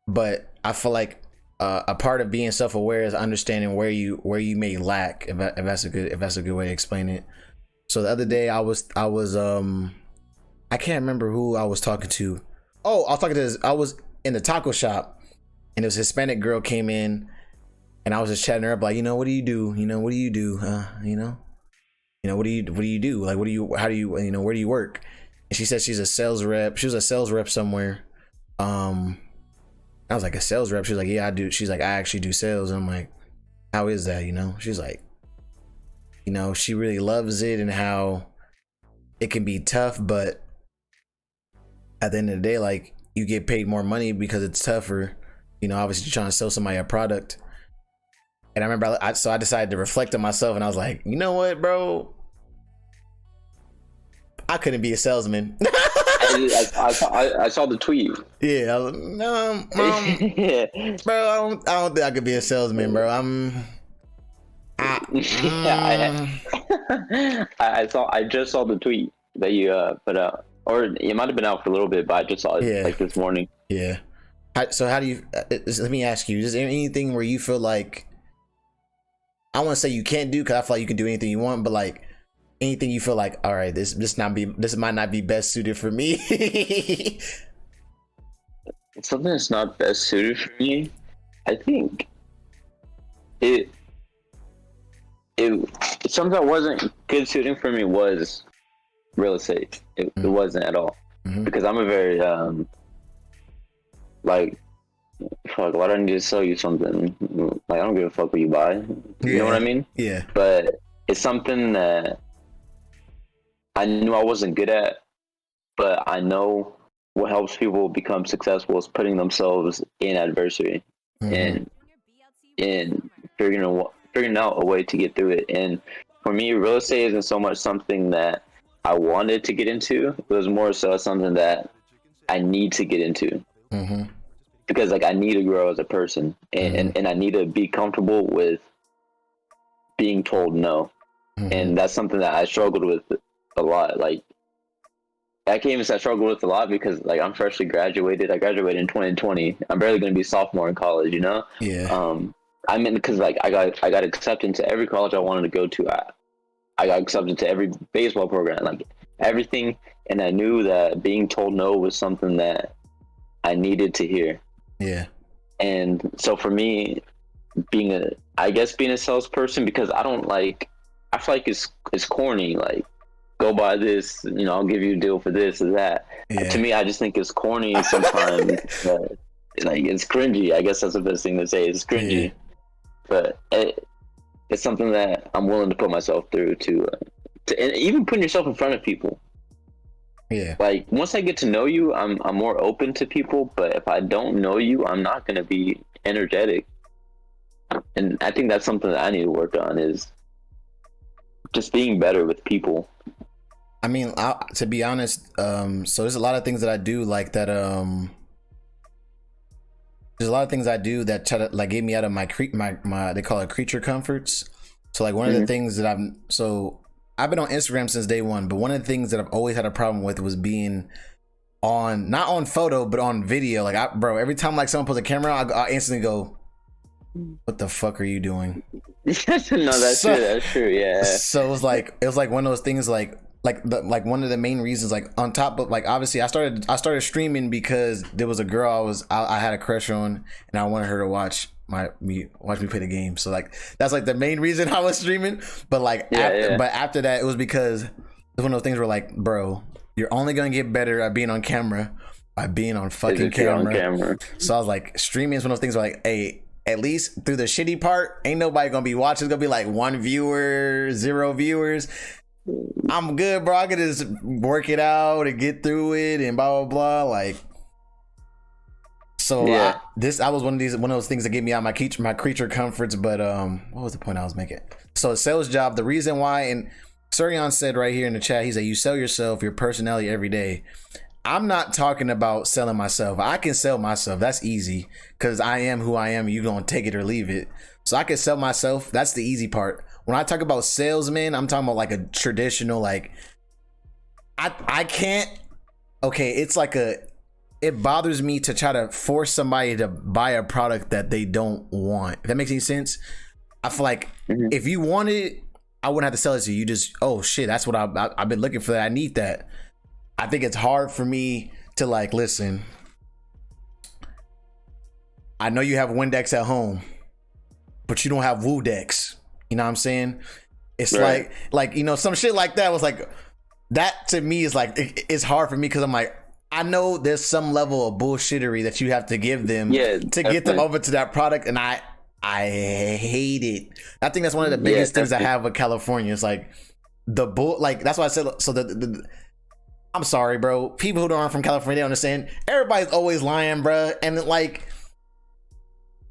but I feel like a part of being self-aware is understanding where you may lack. If that's a good way to explain it. So the other day I was I can't remember who I was talking to. Oh, I was in the taco shop, and this Hispanic girl came in, and I was just chatting her up like, you know, what do you do? You know, what do you do? What do you do? Like, how do you, you know, where do you work? And she said she's a sales rep. She was a sales rep somewhere. I was like, a sales rep? She was like, yeah, I do. She's like, I actually do sales. And I'm like, how is that? You know, she's like, you know, she really loves it and how it can be tough, but at the end of the day, like, you get paid more money because it's tougher. You know, obviously you're trying to sell somebody a product. And I remember, so I decided to reflect on myself, and I was like, you know what, bro? I couldn't be a salesman. I saw the tweet. Yeah, I was, no, bro, I don't think I could be a salesman, bro. I just saw the tweet that you put out, or it might have been out for a little bit, but I just saw it like this morning. Yeah. So how do you? Let me ask you: is there anything where you feel like, I want to say you can't do, because I feel like you can do anything you want, but like anything you feel like, all right, this might not be best suited for me. Something that's not best suited for me, I think something that wasn't good suiting for me was real estate. It wasn't at all, because I'm a very like, fuck, why do I need to sell you something? Like, I don't give a fuck what you buy. You know what I mean? Yeah. But it's something that I knew I wasn't good at, but I know what helps people become successful is putting themselves in adversity and figuring out a way to get through it. And for me, real estate isn't so much something that I wanted to get into. It was more so something that I need to get into. Because like, I need to grow as a person, and I need to be comfortable with being told no. And that's something that I struggled with a lot. Like, I can't even say I struggled with a lot, because like, I'm freshly graduated. I graduated in 2020. I'm barely going to be a sophomore in college, you know? Yeah. I mean, because like, I got accepted into every college I wanted to go to. I got accepted to every baseball program, like everything. And I knew that being told no was something that I needed to hear. Yeah. And so for me, being a salesperson, because I feel like it's corny. Like, go buy this, you know, I'll give you a deal for this or that. Yeah. To me, I just think it's corny sometimes. Like, it's cringy. I guess that's the best thing to say. It's cringy. Yeah. But it's something that I'm willing to put myself through to and even putting yourself in front of people. Yeah. Like, once I get to know you, I'm more open to people. But if I don't know you, I'm not going to be energetic. And I think that's something that I need to work on, is just being better with people. I mean, to be honest, so there's a lot of things that I do like that. There's a lot of things I do that try to like get me out of my they call it creature comforts. So like one of the things that I've been on Instagram since day one, but one of the things that I've always had a problem with was being on, not on photo, but on video. Like, every time like someone puts a camera on, I instantly go, what the fuck are you doing? No, that's true. That's true. Yeah. So it was like one of those things, like one of the main reasons, like on top of like, obviously I started streaming because there was a girl I had a crush on, and I wanted her to watch me play the game. So like, that's like the main reason I was streaming. But like, after that, it was because it's one of those things where like, bro, you're only gonna get better at being on camera by being on fucking camera. So I was like, streaming is one of those things where like, hey, at least through the shitty part, ain't nobody gonna be watching. It's gonna be like 1 viewer, 0 viewers. I'm good, bro. I can just work it out and get through it and blah blah blah. Like, so I was one of those things that get me out of my creature comforts. But what was the point I was making? So a sales job, the reason why, and Suryan said right here in the chat, he said, you sell yourself, your personality every day. I'm not talking about selling myself. I can sell myself. That's easy, because I am who I am. You're going to take it or leave it. So I can sell myself. That's the easy part. When I talk about salesman, I'm talking about like a traditional, like, I can't, okay, it's like it bothers me to try to force somebody to buy a product that they don't want. If that makes any sense. I feel like if you want it, I wouldn't have to sell it to you. You just, oh shit, that's what I've been looking for. I need that. I think it's hard for me to like, listen, I know you have Windex at home, but you don't have Wudex. You know what I'm saying? It's right. like, you know, some shit like that was like, that to me is like, it's hard for me, because I'm like, I know there's some level of bullshittery that you have to give them to get them over to that product. And I I hate it. I think that's one of the biggest things I have with California. It's like the bull. Like that's why I said. So I'm sorry, bro. People who aren't from California, they don't understand. Everybody's always lying, bro. And like,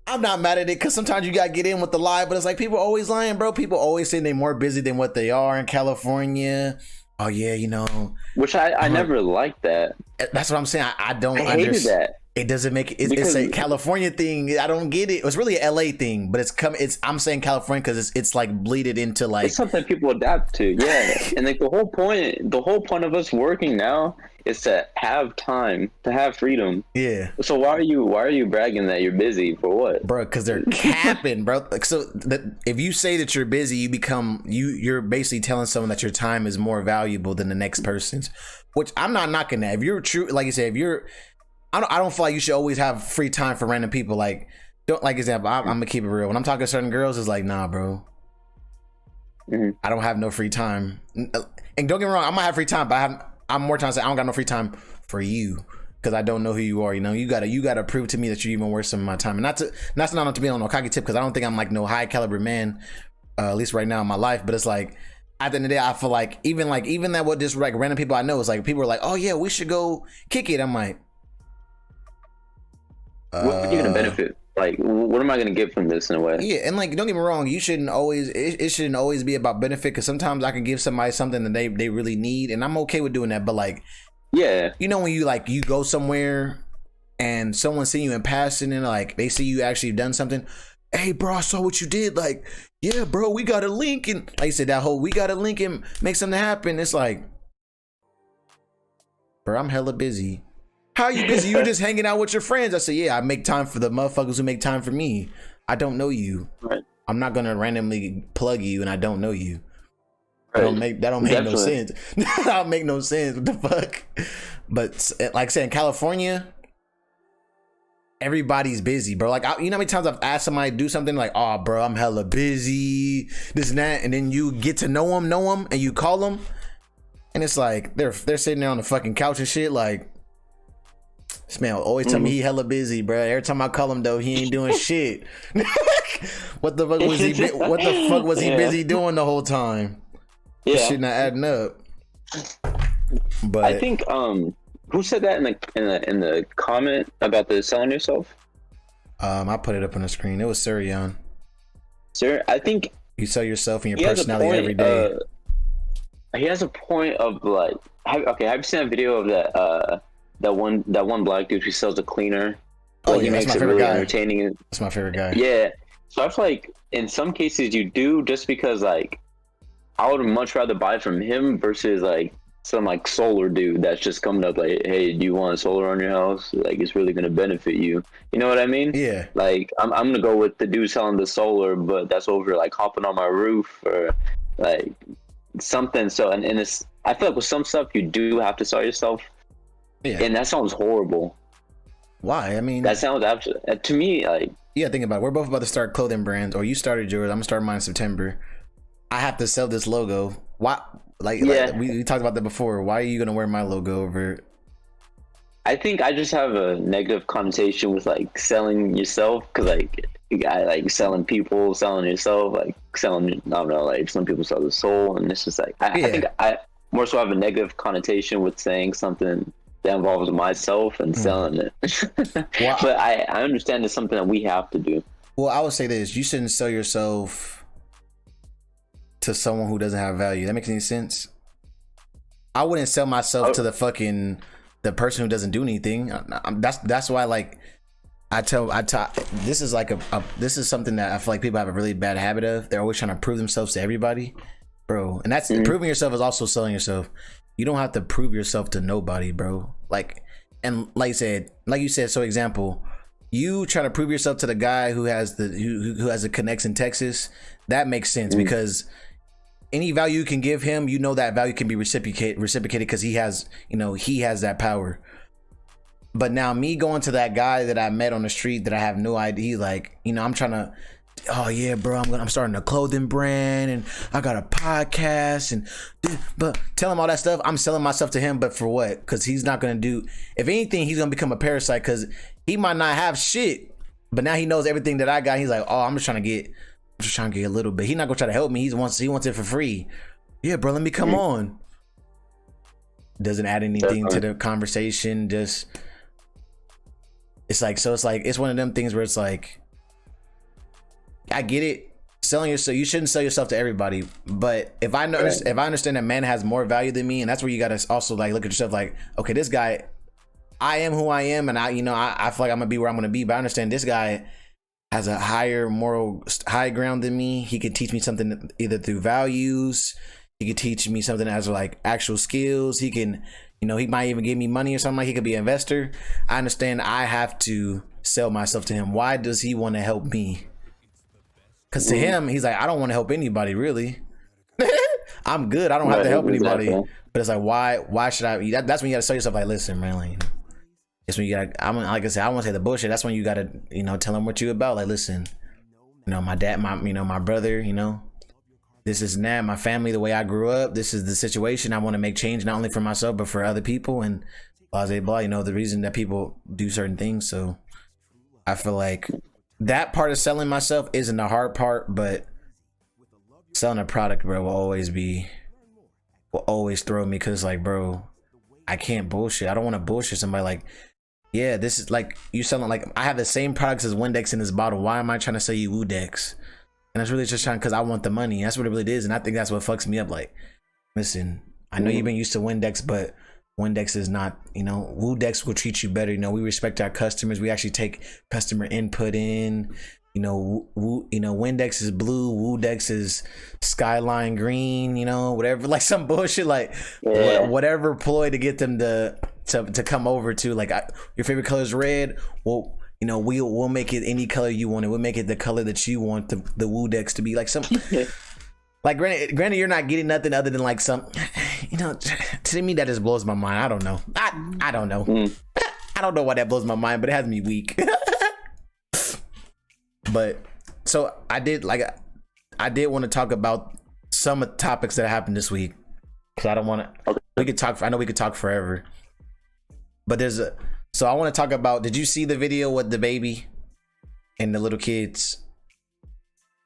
I'm not mad at it because sometimes you gotta get in with the lie. But it's like people always lying, bro. People always saying they're more busy than what they are in California. Oh yeah, you know. Which I never liked that. That's what I'm saying. I don't hated that. It doesn't make it. It's a California thing. I don't get it. It's really a LA thing, but I'm saying California because it's like bleeded into like. It's something people adapt to, yeah. And like the whole point of us working now is to have time, to have freedom. Yeah. So why are you bragging that you're busy for what, bro? Because they're capping, bro. Like if you say that you're busy, you're basically telling someone that your time is more valuable than the next person's. Which I'm not knocking that. If you're true, like you said, I don't feel like you should always have free time for random people. Like, don't like example. I'm gonna keep it real. When I'm talking to certain girls, it's like, nah, bro. Mm-hmm. I don't have no free time. And don't get me wrong, I might have free time, but I'm more times saying I don't got no free time for you because I don't know who you are. You know, you gotta prove to me that you even worth some of my time. And that's not to be on no cocky tip because I don't think I'm like no high caliber man, at least right now in my life. But it's like at the end of the day, I feel like even that what just like random people I know is like people are like, oh yeah, we should go kick it. I'm like. What are you gonna benefit? Like, what am I gonna get from this in a way? Yeah, and like, don't get me wrong, you shouldn't always. It shouldn't always be about benefit because sometimes I can give somebody something that they really need, and I'm okay with doing that. But like, yeah, you know when you go somewhere and someone see you in passing and like they see you actually done something. Hey, bro, I saw what you did. Like, yeah, bro, we got a link and like you said that whole we got a link and make something happen. It's like, bro, I'm hella busy. How are you busy? You're just hanging out with your friends. I said, yeah, I make time for the motherfuckers who make time for me. I don't know you. Right. I'm not gonna randomly plug you and I don't know you. Right. That don't make no sense. That don't make no sense. What the fuck? But like I said, in California, everybody's busy, bro. Like, you know how many times I've asked somebody to do something like, oh, bro, I'm hella busy, this and that, and then you get to know them, and you call them, and it's like they're sitting there on the fucking couch and shit, like. This man always tell me he hella busy, bro. Every time I call him though, he ain't doing shit. What the fuck was he busy doing the whole time? Yeah, this shit not adding up. But I think who said that in the comment about the selling yourself? I put it up on the screen. It was Surion. Sir, I think you sell yourself and your personality every day. He has a point of like, have you seen that video of that one black dude who sells a cleaner? Oh, he makes it really entertaining. That's my favorite guy. Yeah. So I feel like in some cases you do just because like I would much rather buy from him versus like some like solar dude that's just coming up like, hey, do you want solar on your house? Like it's really gonna benefit you. You know what I mean? Yeah. Like I'm gonna go with the dude selling the solar, but that's over like hopping on my roof or like something. So and it's I feel like with some stuff you do have to sell yourself. Yeah. And that sounds horrible. Why? I mean, that sounds absolutely to me like. Yeah, think about it. We're both about to start clothing brands, or you started yours. I'm gonna start mine in September. I have to sell this logo. Why? Like we talked about that before. Why are you gonna wear my logo over it? I think I just have a negative connotation with like selling yourself because like I like selling people, selling yourself, like selling. I don't know, like some people sell the soul, and it's just like I think I more so have a negative connotation with saying something that involves myself and selling it. Well, but I understand it's something that we have to do. Well, I would say this: you shouldn't sell yourself to someone who doesn't have value. That makes any sense? I wouldn't sell myself to the person who doesn't do anything. That's why like I talk. This is like this is something that I feel like people have a really bad habit of. They're always trying to prove themselves to everybody, bro. And that's proving yourself is also selling yourself. You don't have to prove yourself to nobody, bro. Like, and like you said, so example, you trying to prove yourself to the guy who has the connects in Texas. That makes sense because any value you can give him, you know that value can be reciprocated because he has that power. But now me going to that guy that I met on the street that I have no idea, like, I'm trying to, oh yeah, bro, I'm starting a clothing brand and I got a podcast but tell him all that stuff. I'm selling myself to him, but for what? Because he's not gonna do. If anything, he's gonna become a parasite because he might not have shit, But now he knows everything that I got. He's like, oh, I'm just trying to get a little bit. He's not gonna try to help me. He wants it for free. Yeah, bro, let me come on. Doesn't add anything to the conversation. Just it's one of them things where it's like, I get it. Selling yourself, you shouldn't sell yourself to everybody. But if I notice, if I understand that man has more value than me, and that's where you gotta also like look at yourself like, okay, this guy, I am who I am, and I feel like I'm gonna be where I'm gonna be. But I understand this guy has a higher moral high ground than me. He could teach me something either through values. He could teach me something as like actual skills. He can, he might even give me money or something. Like he could be an investor. I understand I have to sell myself to him. Why does he want to help me? Because to him, he's like, I don't want to help anybody, really. I'm good. I don't have to help anybody. But it's like, why should I? That's when you got to sell yourself like, listen, man, like, it's when you got to, like I said, I won't say the bullshit. That's when you got to, tell him what you about. Like, listen, my dad, my brother, this is that, my family, the way I grew up, this is the situation. I want to make change, not only for myself, but for other people, and blah, blah, blah, the reason that people do certain things. So I feel like that part of selling myself isn't the hard part, but selling a product, bro, will always throw me. Cause like, bro, I can't bullshit. I don't want to bullshit somebody. Like, yeah, this is like, you selling, like, I have the same products as Windex in this bottle. Why am I trying to sell you Wudex? And it's really just trying, cause I want the money. That's what it really is. And I think that's what fucks me up. Like, listen, I know you've been used to Windex, but Windex is not, Wudex will treat you better. We respect our customers. We actually take customer input in, Windex is blue, Wudex is skyline green, whatever, like some bullshit, like whatever ploy to get them to come over to, like, your favorite color is red. Well, we'll make it any color you want. We'll make it the color that you want the Wudex to be, like some. Like, granted, you're not getting nothing other than like some, to me that just blows my mind. I don't know. I don't know. I don't know why that blows my mind, but it has me weak. But so I did want to talk about some of the topics that happened this week, because I don't want to. Okay. I know we could talk forever, but so I want to talk about. Did you see the video with the baby and the little kids?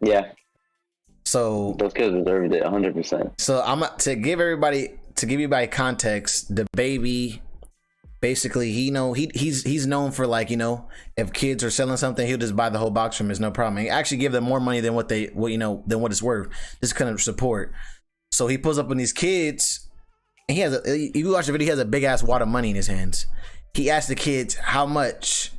Yeah. So those kids deserved it 100%. So I'm to give everybody context. The baby, basically, he's known for, like, if kids are selling something, he'll just buy the whole box from him. It's no problem. He actually give them more money than what it's worth. This kind of support. So he pulls up on these kids, and you watch the video, he has a big ass wad of money in his hands. He asked the kids how much.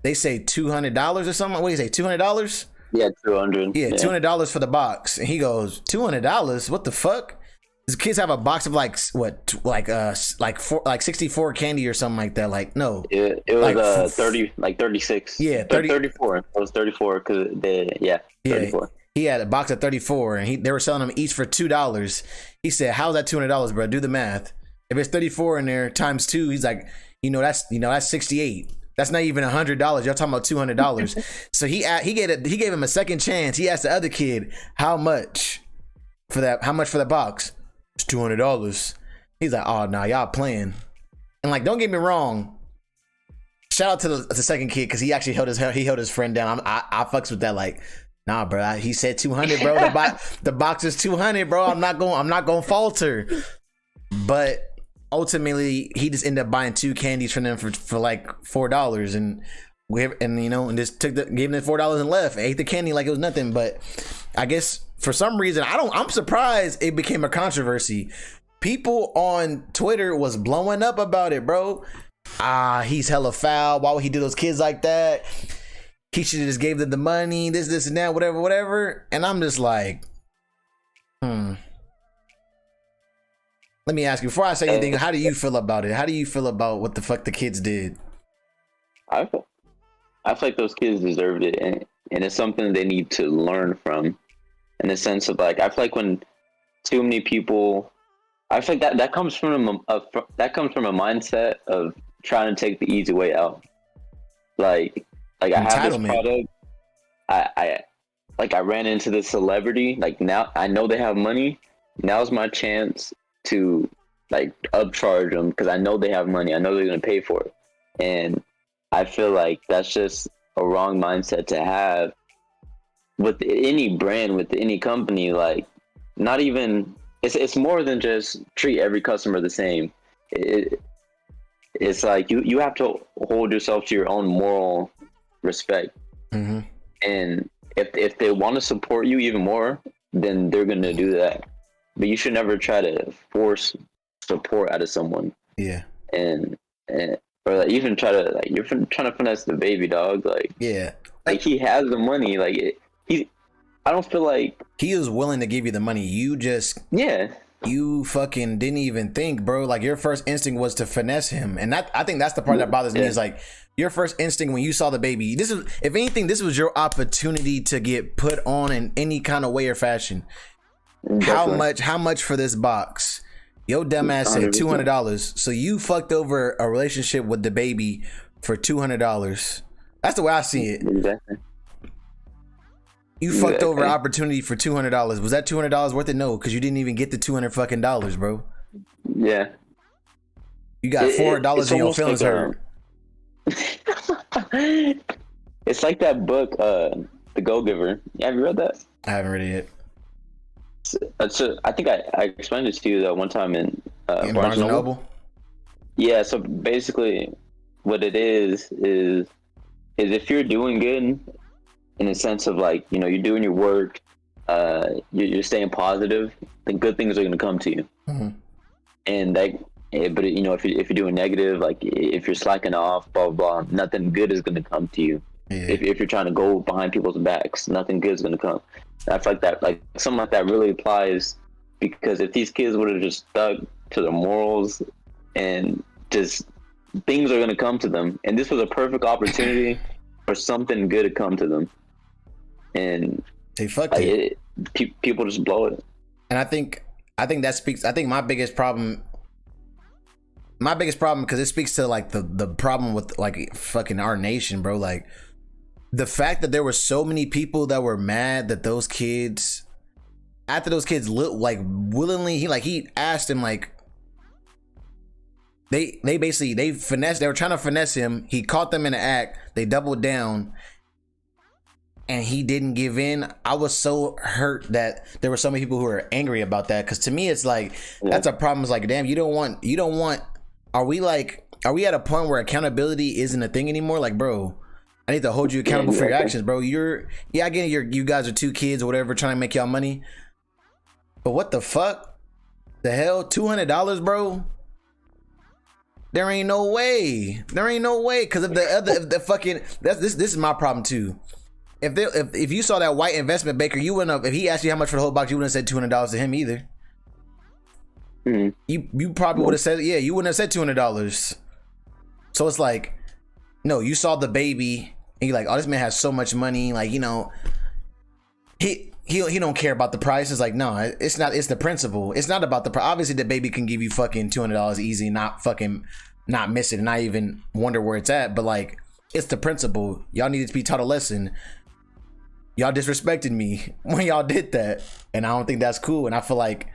They say $200 or something. What do you say? $200? Yeah, 200. Yeah, $200 for the box. And he goes, $200? What the fuck? These kids have a box of like 64 candy or something like that. Like, no. It was like 36. Yeah, 34. It was 34 because 34. Yeah, he had a box of 34, and they were selling them each for $2. He said, "How's that $200, bro? Do the math. If it's 34 in there times 2, he's like, that's 68. That's not even $100. Y'all talking about $200. So he gave him a second chance. He asked the other kid, how much for the box? It's $200. He's like, oh no, y'all playing. And like, don't get me wrong. Shout out to the second kid, because he actually held his friend down. I fucks with that. Like, nah, bro. He said 200, bro. The box is 200, bro. I'm not going to falter. But ultimately, he just ended up buying 2 candies from them for like $4, and just gave them $4 and left. Ate the candy like it was nothing. But I guess for some reason, I'm surprised it became a controversy. People on Twitter was blowing up about it, bro. He's hella foul. Why would he do those kids like that? He should have just gave them the money, this and that, whatever. And I'm just like, Let me ask you, before I say anything, how do you feel about it? How do you feel about what the fuck the kids did? I feel like those kids deserved it, and it's something they need to learn from. In the sense of, like, I feel like when too many people, I feel like that comes from a mindset of trying to take the easy way out. Like I have this product, I ran into this celebrity. Like, now I know they have money. Now's my chance to, like, upcharge them, because I know they have money. I know they're gonna pay for it, and I feel like that's just a wrong mindset to have with any brand, with any company. Like, not even, it's more than just treat every customer the same. It's like you have to hold yourself to your own moral respect. Mm-hmm. And if they want to support you even more, then they're gonna do that. But you should never try to force support out of someone. Yeah. And or like even try to, like, you're trying to finesse the baby, dog. Like, Yeah. like he has the money. Like I don't feel like he was willing to give you the money. You just you fucking didn't even think, bro. Like, your first instinct was to finesse him, and I think that's the part that bothers me. Is like, your first instinct when you saw the baby. This is, if anything, this was your opportunity to get put on in any kind of way or fashion. Definitely. How much for this box? Yo, dumbass said $200. So you fucked over a relationship with the baby for $200. That's the way I see it. Exactly. You fucked over an opportunity for $200. Was that $200 worth it? No, because you didn't even get the $200 fucking dollars, bro. Yeah. You got $400 and your feelings like hurt. It's like that book, The Go-Giver. Have you read that? I haven't read it yet. So I think I explained this to you one time in Barnes and Noble. Yeah. So basically, what it is if you're doing good, in a sense of, like, you know, you're doing your work, you're staying positive, then good things are going to come to you. Mm-hmm. And that, but you know, if you're doing negative, like if you're slacking off, blah blah blah, nothing good is going to come to you. Yeah. If you're trying to go behind people's backs, nothing good is going to come. I feel like that, like something like that really applies, because if these kids would have just stuck to their morals, and just, things are going to come to them, and this was a perfect opportunity for something good to come to them. And they fucked it. People just blow it. And I think that speaks. I think my biggest problem, because it speaks to, like, the problem with, like, fucking our nation, bro. Like, the fact that there were so many people that were mad that those kids, after those kids like willingly, he asked him, like, they finessed. They were trying to finesse him. He caught them in the act. They doubled down, and he didn't give in. I was so hurt that there were so many people who were angry about that. Because to me, it's like, that's a problem. It's like, damn, you don't want. Are we at a point where accountability isn't a thing anymore? Like, bro, I need to hold you accountable for your actions, bro. I get it, you guys are two kids or whatever trying to make y'all money, but what the fuck, the hell, $200, bro? There ain't no way. Because if the fucking, this is my problem too. If you saw that white investment banker, you wouldn't have. If he asked you how much for the whole box, you wouldn't have said $200 to him either. Mm-hmm. You probably would have said, yeah, you wouldn't have said $200. So it's like, no, you saw the baby and you're like, oh, this man has so much money, like, you know, he don't care about the price. It's like, no, it's not. It's the principle. It's not about the price. Obviously, the baby can give you fucking $200 easy, not miss it, and not even wonder where it's at. But, like, it's the principle. Y'all needed to be taught a lesson. Y'all disrespected me when y'all did that, and I don't think that's cool. And I feel like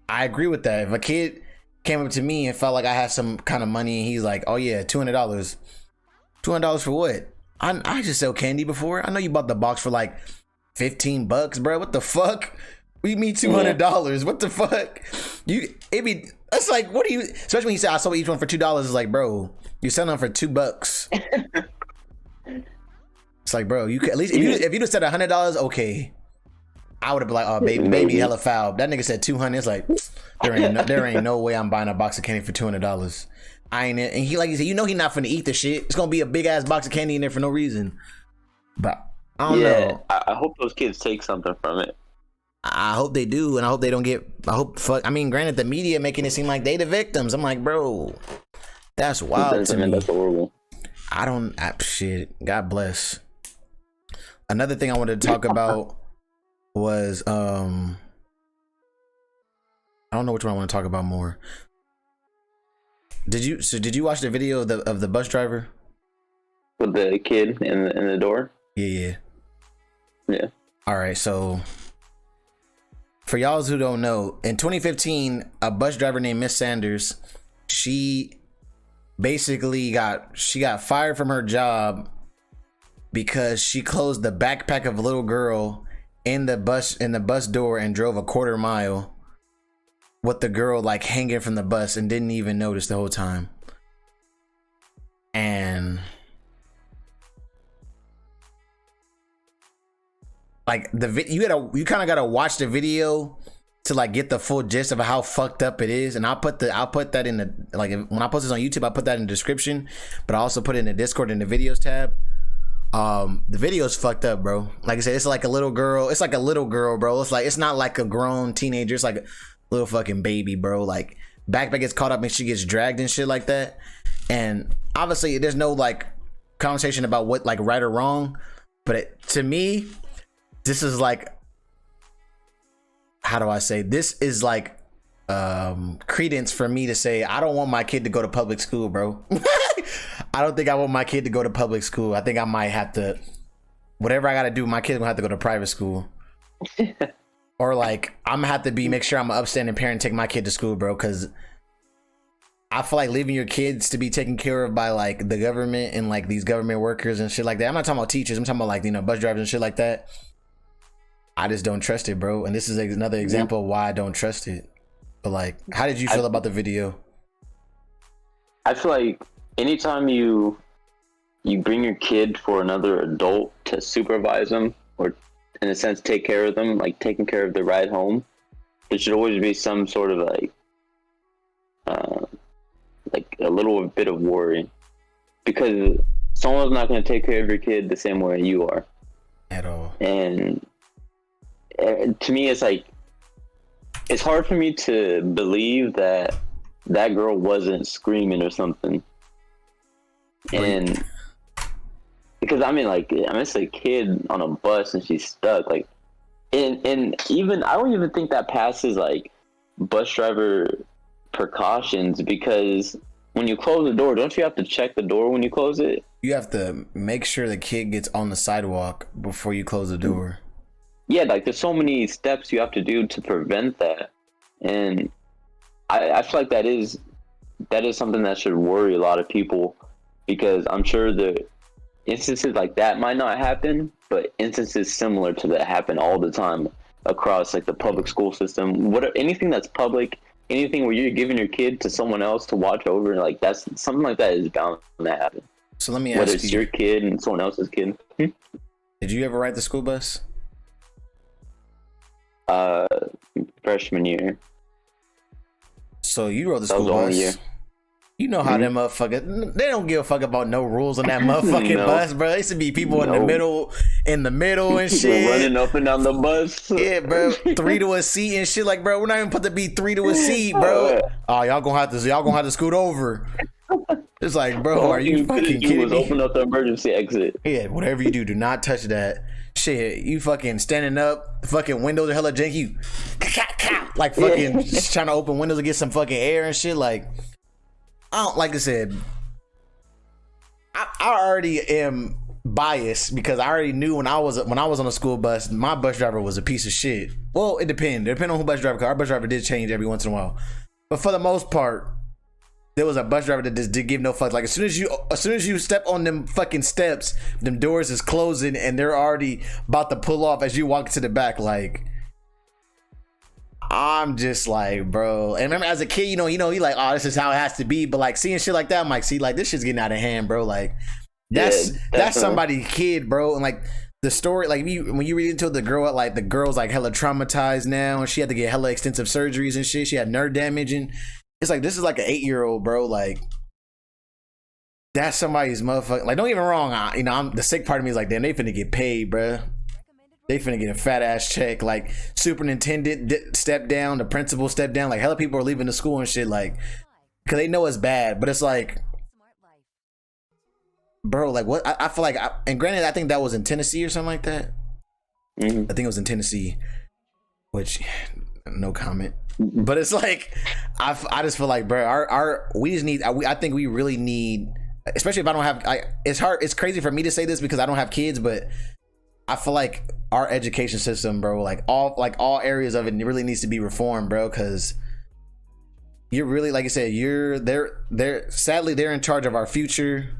I agree with that. If a kid came up to me and felt like I had some kind of money, and he's like, "Oh yeah, $200 for what? I just sell candy before. I know you bought the box for like $15, bro. What the fuck? We mean $200. What the fuck? That's like, what do you? Especially when he said I sold each one for $2. It's like, bro, you're selling them for $2. It's like, bro, you could at least if you just said $100, okay, I would have been like, oh, baby, hella foul. That nigga said 200. It's like, there ain't no way I'm buying a box of candy for $200. I ain't it. And he, like he said, you know, he not finna eat the shit. It's gonna be a big ass box of candy in there for no reason. But I don't know. I hope those kids take something from it. I hope they do, and I hope they don't get. I mean, granted, the media making it seem like they the victims. I'm like, bro, that's wild to me. That's horrible. Shit. God bless. Another thing I wanted to talk about was I don't know which one I want to talk about more. Did you watch the video of the bus driver with the kid in the door? Yeah. All right, so for y'all who don't know, in 2015, a bus driver named Miss Sanders, she basically got fired from her job because she closed the backpack of a little girl in the bus door and drove a quarter mile with the girl like hanging from the bus and didn't even notice the whole time. And like you kind of gotta watch the video to like get the full gist of how fucked up it is. And I'll put that in the, like, when I post this on YouTube, I'll put that in the description, but I also put it in the Discord in the videos tab. The video's fucked up, bro. Like I said, it's like a little girl, bro. It's not like a grown teenager, it's like a little fucking baby, bro. Like backpack gets caught up and she gets dragged and shit like that. And obviously there's no like conversation about what like right or wrong, but to me, this is like, how do I say, this is like credence for me to say I don't want my kid to go to public school, bro. I don't think I want my kid to go to public school. I think I might have to, whatever I gotta do, my kid's gonna have to go to private school. Or like I'm gonna have to make sure I'm an upstanding parent and take my kid to school, bro, because I feel like leaving your kids to be taken care of by like the government and like these government workers and shit like that. I'm not talking about teachers, I'm talking about like, you know, bus drivers and shit like that. I just don't trust it, bro. And this is another example of why I don't trust it. But like, how did you feel about the video? I feel like anytime you bring your kid for another adult to supervise them, or in a sense take care of them, like taking care of the ride home, there should always be some sort of like a little bit of worry, because someone's not going to take care of your kid the same way you are at all. And to me, it's like, it's hard for me to believe that girl wasn't screaming or something. And because I mean, like, it's a kid on a bus and she's stuck, like, and even I don't even think that passes like bus driver precautions, because when you close the door, don't you have to check the door when you close it? You have to make sure the kid gets on the sidewalk before you close the door. Yeah, like there's so many steps you have to do to prevent that. And I feel like that is something that should worry a lot of people, because I'm sure the instances like that might not happen, but instances similar to that happen all the time across like the public school system. Anything that's public, anything where you're giving your kid to someone else to watch over, like that's something like that is bound to happen. So let me ask you, whether it's your kid and someone else's kid. Did you ever ride the school bus? Freshman year. So you rode the school bus. Year. You know how them motherfuckers, they don't give a fuck about no rules on that motherfucking bus, bro. There used to be people in the middle and shit. Running up and down the bus. Yeah, bro. 3 to a seat and shit. Like, bro, we're not even put to be 3 to a seat, bro. Oh, y'all gonna have to scoot over. It's like, bro, are you fucking kidding me? Open up the emergency exit. Yeah, whatever you do not touch that. Shit, you fucking standing up, the fucking windows are hella janky. You like fucking just trying to open windows to get some fucking air and shit. Like, I don't, like I said, I already am biased because I already knew when I was on a school bus, my bus driver was a piece of shit. Well, it depended on who bus driver, because our bus driver did change every once in a while. But for the most part, there was a bus driver that just did give no fucks. Like as soon as you step on them fucking steps, them doors is closing and they're already about to pull off as you walk to the back. Like, I'm just like, bro. And remember, as a kid, you like, oh, this is how it has to be. But like seeing shit like that, I'm like, see, like this shit's getting out of hand, bro. Like that's somebody's kid, bro. And like the story, like when you read into it, the girl's like hella traumatized now, and she had to get hella extensive surgeries and shit. She had nerve damage, and it's like, this is like an 8-year-old, bro. Like that's somebody's motherfucker. Like, don't get me wrong, I'm the sick part of me is like, damn, they finna get paid, bro. They finna get a fat ass check. Like superintendent stepped down, the principal stepped down. Like hella people are leaving the school and shit, like, because they know it's bad. But it's like, bro, like what? I feel like, and granted, I think that was in Tennessee or something like that. I think it was in Tennessee, which no comment. But it's like, I just feel like, bro, we just need. I think we really need, especially if I don't have. It's hard. It's crazy for me to say this because I don't have kids, but I feel like our education system, bro, like all areas of it really needs to be reformed, bro. Because you're really, like I said, they're sadly they're in charge of our future.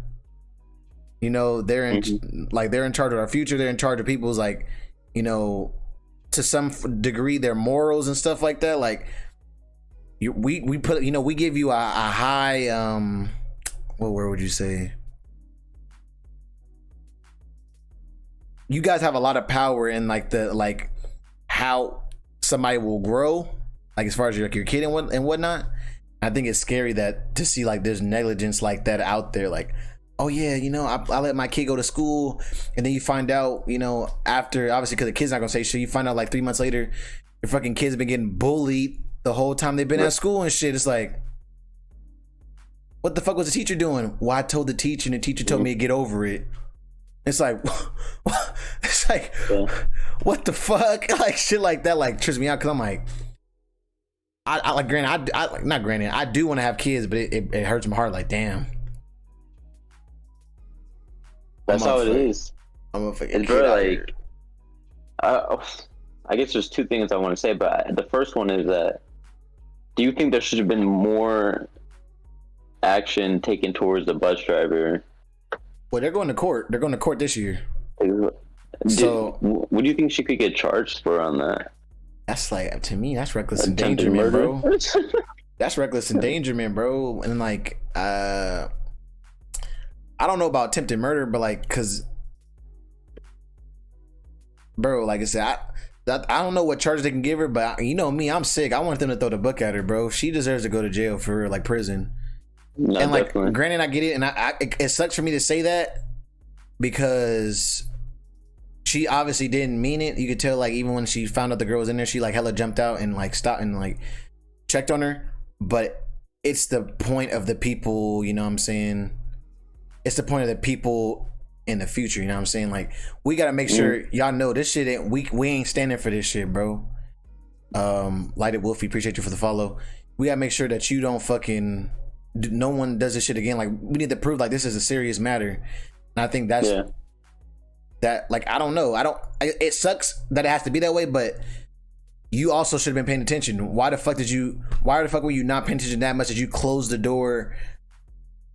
You know, they're in like they're in charge of our future. They're in charge of people's like, you know, to some degree their morals and stuff like that. Like we put, you know, we give you a high what word would you say? You guys have a lot of power in like the like how somebody will grow, like as far as your kid and whatnot. I think it's scary that to see like there's negligence like that out there. Like, oh yeah, you know, I let my kid go to school, and then you find out, you know, after, obviously because the kid's not gonna say shit, you find out like 3 months later, your fucking kids have been getting bullied the whole time they've been at school and shit. It's like, what the fuck was the teacher doing? Well, I told the teacher, and the teacher told me to get over it. It's like, it's like, what the fuck? Like shit like that, like trips me out, because I'm like, I like, granted, I like, not granted, I do want to have kids, but it hurts my heart. Like, damn. That's how it is. I'm a fucking kid. Like, I guess there's two things I want to say, but the first one is that, do you think there should have been more action taken towards the bus driver? Well, they're going to court. They're going to court this year. So, what do you think she could get charged for on that? That's like, to me, that's reckless endangerment, bro. That's reckless endangerment, bro. And like, I don't know about attempted murder, but like, cause, bro, like I said, I don't know what charges they can give her, but you know me, I'm sick. I want them to throw the book at her, bro. She deserves to go to jail for like prison. No, and like, definitely. Granted, I get it, and it sucks for me to say that because she obviously didn't mean it. You could tell, like, even when she found out the girl was in there, she like hella jumped out and like stopped and like checked on her. But it's the point of the people, you know what I'm saying? It's the point of the people in the future, you know what I'm saying? Like, we gotta make sure y'all know this shit ain't, we ain't standing for this shit, bro. Lighted Wolfie, appreciate you for the follow. We gotta make sure that you don't fucking, no one does this shit again. Like, we need to prove like this is a serious matter. And I think that's that, like, I don't know. It sucks that it has to be that way, but you also should have been paying attention. Why the fuck were you not paying attention that much that you closed the door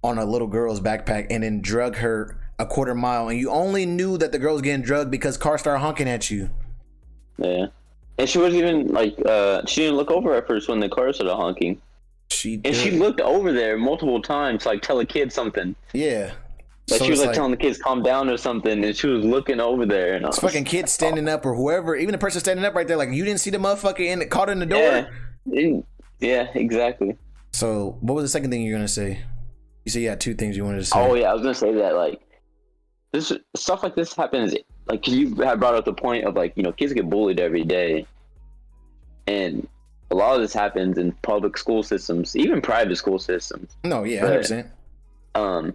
on a little girl's backpack and then drug her a quarter mile, and you only knew that the girl was getting drugged because cars started honking at you? Yeah. And she wasn't even like, she didn't look over at first when the car started honking. She looked over there multiple times, like tell a kid something. Yeah. Like, so she was like telling the kids calm down or something, and she was looking over there. And it's fucking kids standing up or whoever, even the person standing up right there, like, you didn't see the motherfucker caught in the door? Yeah, exactly. So what was the second thing you were gonna say? You said you had two things you wanted to say. Oh yeah, I was gonna say that, like, this stuff like this happens, like, cause you had brought up the point of, like, you know, kids get bullied every day, and a lot of this happens in public school systems, even private school systems. No, yeah, 100%.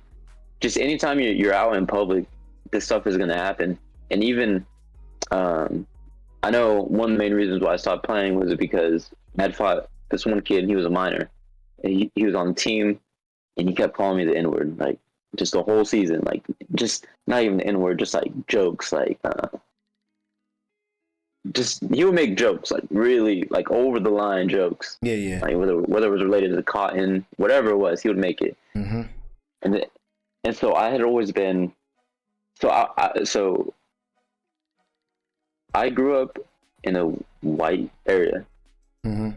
Just anytime you're out in public, this stuff is gonna happen. And even, I know one of the main reasons why I stopped playing was because I had fought this one kid, and he was a minor, and he was on the team, and he kept calling me the N-word, like, just the whole season, like, just not even the N-word, just like jokes, like, just, he would make jokes, like, really, like, over the line jokes. Yeah. Like, whether it was related to cotton, whatever it was, he would make it. Mm-hmm. And so I had always been, so I grew up in a white area. Mm-hmm.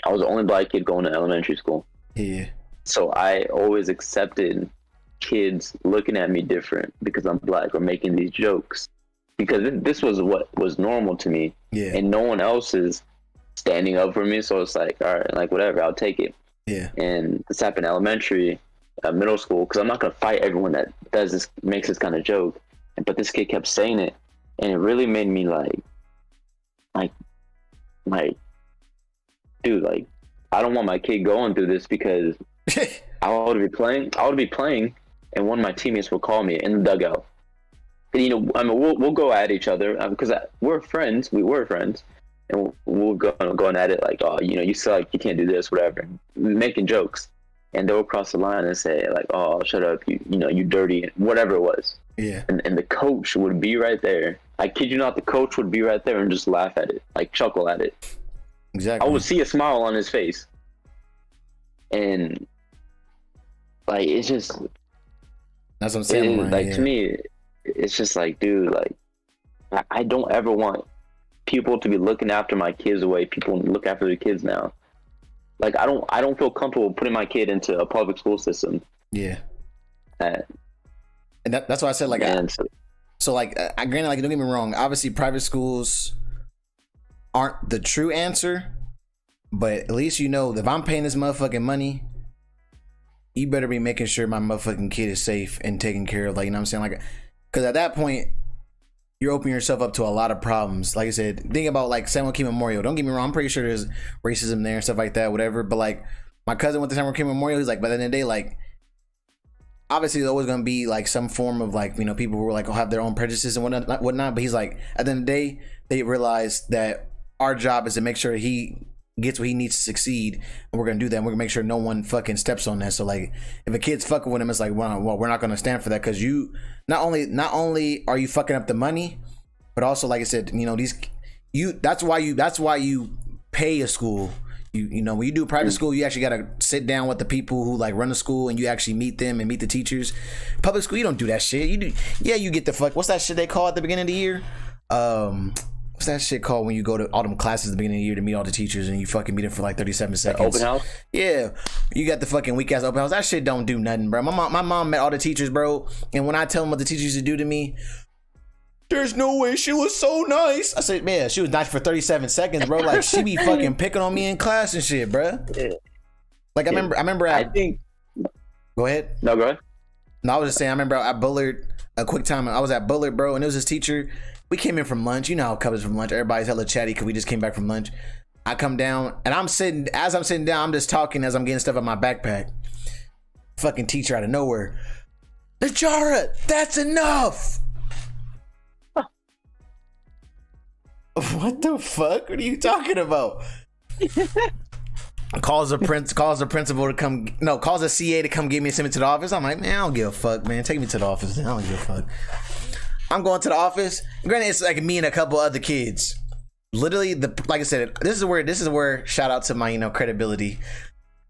I was the only black kid going to elementary school. Yeah. So I always accepted kids looking at me different because I'm black or making these jokes, because this was what was normal to me. Yeah. And no one else is standing up for me. So it's like, all right, like, whatever, I'll take it. Yeah. And this happened in elementary, middle school, because I'm not going to fight everyone that does this, makes this kind of joke. But this kid kept saying it, and it really made me like, dude, like, I don't want my kid going through this, because I would be playing, and one of my teammates will call me in the dugout. And, you know, I mean, we'll go at each other, because we were friends, and we'll go at it like, oh, you know, you suck, you can't do this, whatever, making jokes. And they'll cross the line and say, like, oh, shut up, you know, you dirty, whatever it was. Yeah. And the coach would be right there. I kid you not, the coach would be right there and just laugh at it, like, chuckle at it. Exactly. I would see a smile on his face. And, like, it's just, That's what I'm saying. Like to me, it's just like, dude, like I don't ever want people to be looking after my kids the way people look after their kids now. Like I don't feel comfortable putting my kid into a public school system. Yeah. And that's why I said like, so like, I granted, like, don't get me wrong. Obviously, private schools aren't the true answer, but at least you know if I'm paying this motherfucking money, you better be making sure my motherfucking kid is safe and taken care of. Like, you know what I'm saying? Like, because at that point, you're opening yourself up to a lot of problems. Like I said, think about like San Joaquin Memorial. Don't get me wrong. I'm pretty sure there's racism there and stuff like that, whatever. But like, my cousin went to San Joaquin Memorial. He's like, by the end of the day, like, obviously there's always going to be like some form of like, you know, people who are like, will have their own prejudices and whatnot. But he's like, at the end of the day, they realize that our job is to make sure he gets what he needs to succeed, and we're gonna do that, and we're gonna make sure no one fucking steps on that. So like, if a kid's fucking with him, it's like, well, we're not gonna stand for that, because you not only are you fucking up the money, but also, like I said, you know, that's why you pay a school. You know, when you do private school, you actually gotta sit down with the people who like run the school, and you actually meet them and meet the teachers. Public school, you don't do that shit. You get the fuck, what's that shit they call at the beginning of the year? What's that shit called when you go to all them classes at the beginning of the year to meet all the teachers, and you fucking meet them for like 37 seconds? Open house? Yeah. You got the fucking weak ass open house. That shit don't do nothing, bro. My mom met all the teachers, bro. And when I tell them what the teachers used to do to me, there's no way, she was so nice. I said, man, she was nice for 37 seconds, bro. Like, she be fucking picking on me in class and shit, bro. Like, I remember I think. Go ahead. No, go ahead. No, I was just saying, I remember at Bullard, a quick time, I was at Bullard, bro, and it was this teacher. We came in from lunch. You know how it covers from lunch. Everybody's hella chatty because we just came back from lunch. I come down, and as I'm sitting down, I'm just talking as I'm getting stuff in my backpack. Fucking teacher out of nowhere. Najara, that's enough. Huh. What the fuck? What are you talking about? Calls the principal to come. No, calls the CA to come get me and send me to the office. I'm like, man, I don't give a fuck, man. Take me to the office. I don't give a fuck. I'm going to the office. Granted, it's like me and a couple other kids. Literally, like I said, this is where shout out to my, you know, credibility.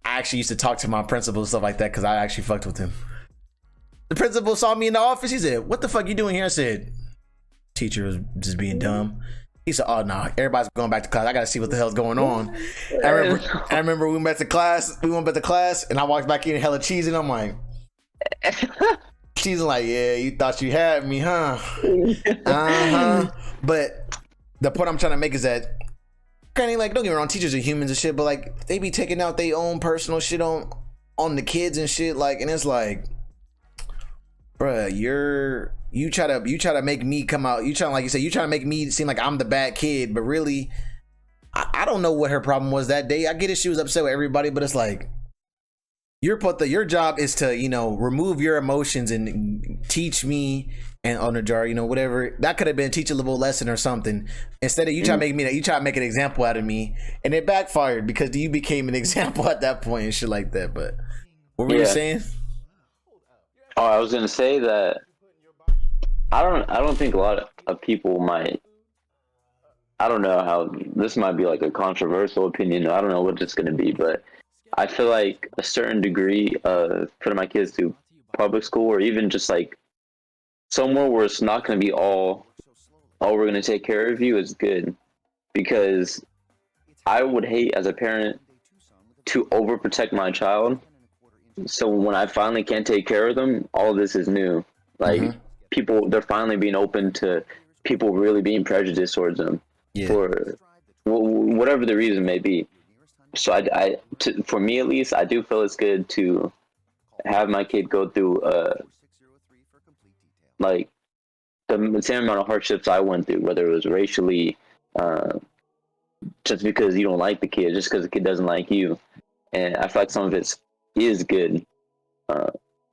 I actually used to talk to my principal and stuff like that because I actually fucked with him. The principal saw me in the office. He said, "What the fuck you doing here?" I said, "Teacher was just being dumb." He said, "Oh no, everybody's going back to class. I gotta see what the hell's going on." I remember we went back to class, and I walked back in hella cheesy, and I'm like. She's like, yeah, you thought you had me, huh? Uh-huh. But the point I'm trying to make is that, granted, like, don't get me wrong, teachers are humans and shit, but like, they be taking out their own personal shit on the kids and shit, like, and it's like, bruh, you try to make me come out, you trying to make me seem like I'm the bad kid, but really, I don't know what her problem was that day. I get it, she was upset with everybody, but it's like, your job is to, you know, remove your emotions and teach me and on the jar, you know, whatever. That could have been a teachable lesson or something. Instead of you try to make an example out of me, and it backfired because you became an example at that point and shit like that. But what were you saying? Oh, I was gonna say that I don't think a lot of people might. I don't know how this might be like a controversial opinion. I don't know what it's gonna be, but. I feel like a certain degree of putting my kids through public school, or even just like somewhere where it's not going to be all we're going to take care of you, is good. Because I would hate as a parent to overprotect my child. So when I finally can't take care of them, all of this is new. Like people, they're finally being open to people really being prejudiced towards them for whatever the reason may be. So for me at least, I do feel it's good to have my kid go through like the same amount of hardships I went through, whether it was racially, just because you don't like the kid, just because the kid doesn't like you. And I feel like some of it is good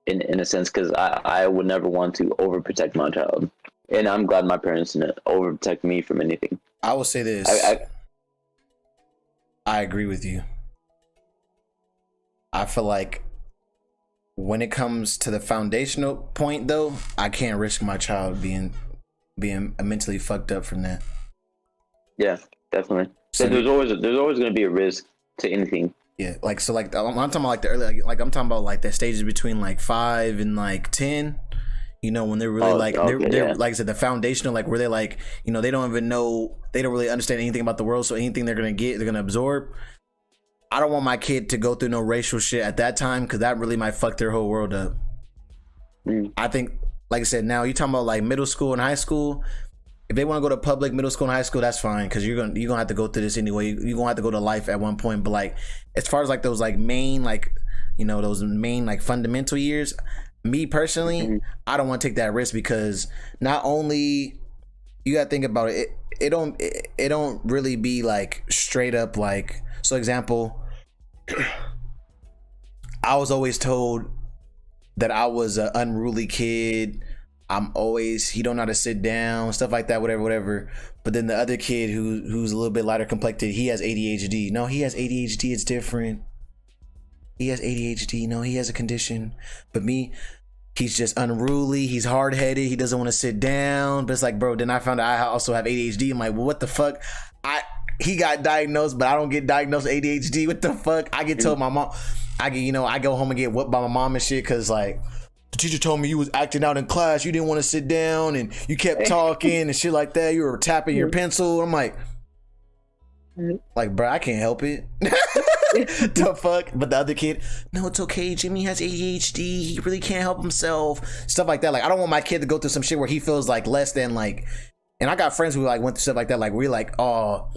in a sense, because I would never want to overprotect my child. And I'm glad my parents didn't overprotect me from anything. I will say this. I agree with you. I feel like when it comes to the foundational point, though, I can't risk my child being mentally fucked up from that. Yeah, definitely. So there's always going to be a risk to anything. Yeah, like so, like I'm talking about like the early, like I'm talking about like the stages between like 5 and like 10. You know, when they're really like they're like I said, the foundational, like where they're like, you know, they don't even know, they don't really understand anything about the world, so anything they're gonna get, they're gonna absorb. I don't want my kid to go through no racial shit at that time, because that really might fuck their whole world up. I think, like I said, now you're talking about like middle school and high school. If they want to go to public middle school and high school, that's fine, because you're gonna have to go through this anyway. You're gonna have to go to life at one point. But like, as far as like those like main, like, you know, those main like fundamental years, me personally, I don't want to take that risk, because not only you gotta think about it, it don't really be like straight up like, so example, I was always told that I was an unruly kid. He don't know how to sit down, stuff like that, whatever. But then the other kid who's a little bit lighter complected, he has ADHD. No, he has ADHD, it's different. He has ADHD, no, he has a condition. But me, he's just unruly, he's hard-headed, he doesn't want to sit down. But it's like, bro, then I found out I also have ADHD. I'm like, well, what the fuck? He got diagnosed, but I don't get diagnosed with ADHD. What the fuck? I get told my mom, I go home and get whooped by my mom and shit, because like, the teacher told me you was acting out in class, you didn't want to sit down, and you kept talking and shit like that, you were tapping your pencil. I'm like, bro, I can't help it. The fuck? But the other kid, no, it's okay, Jimmy has ADHD, he really can't help himself, stuff like that. Like, I don't want my kid to go through some shit where he feels like less than, like, and I got friends who like went through stuff like that, like we're like, oh,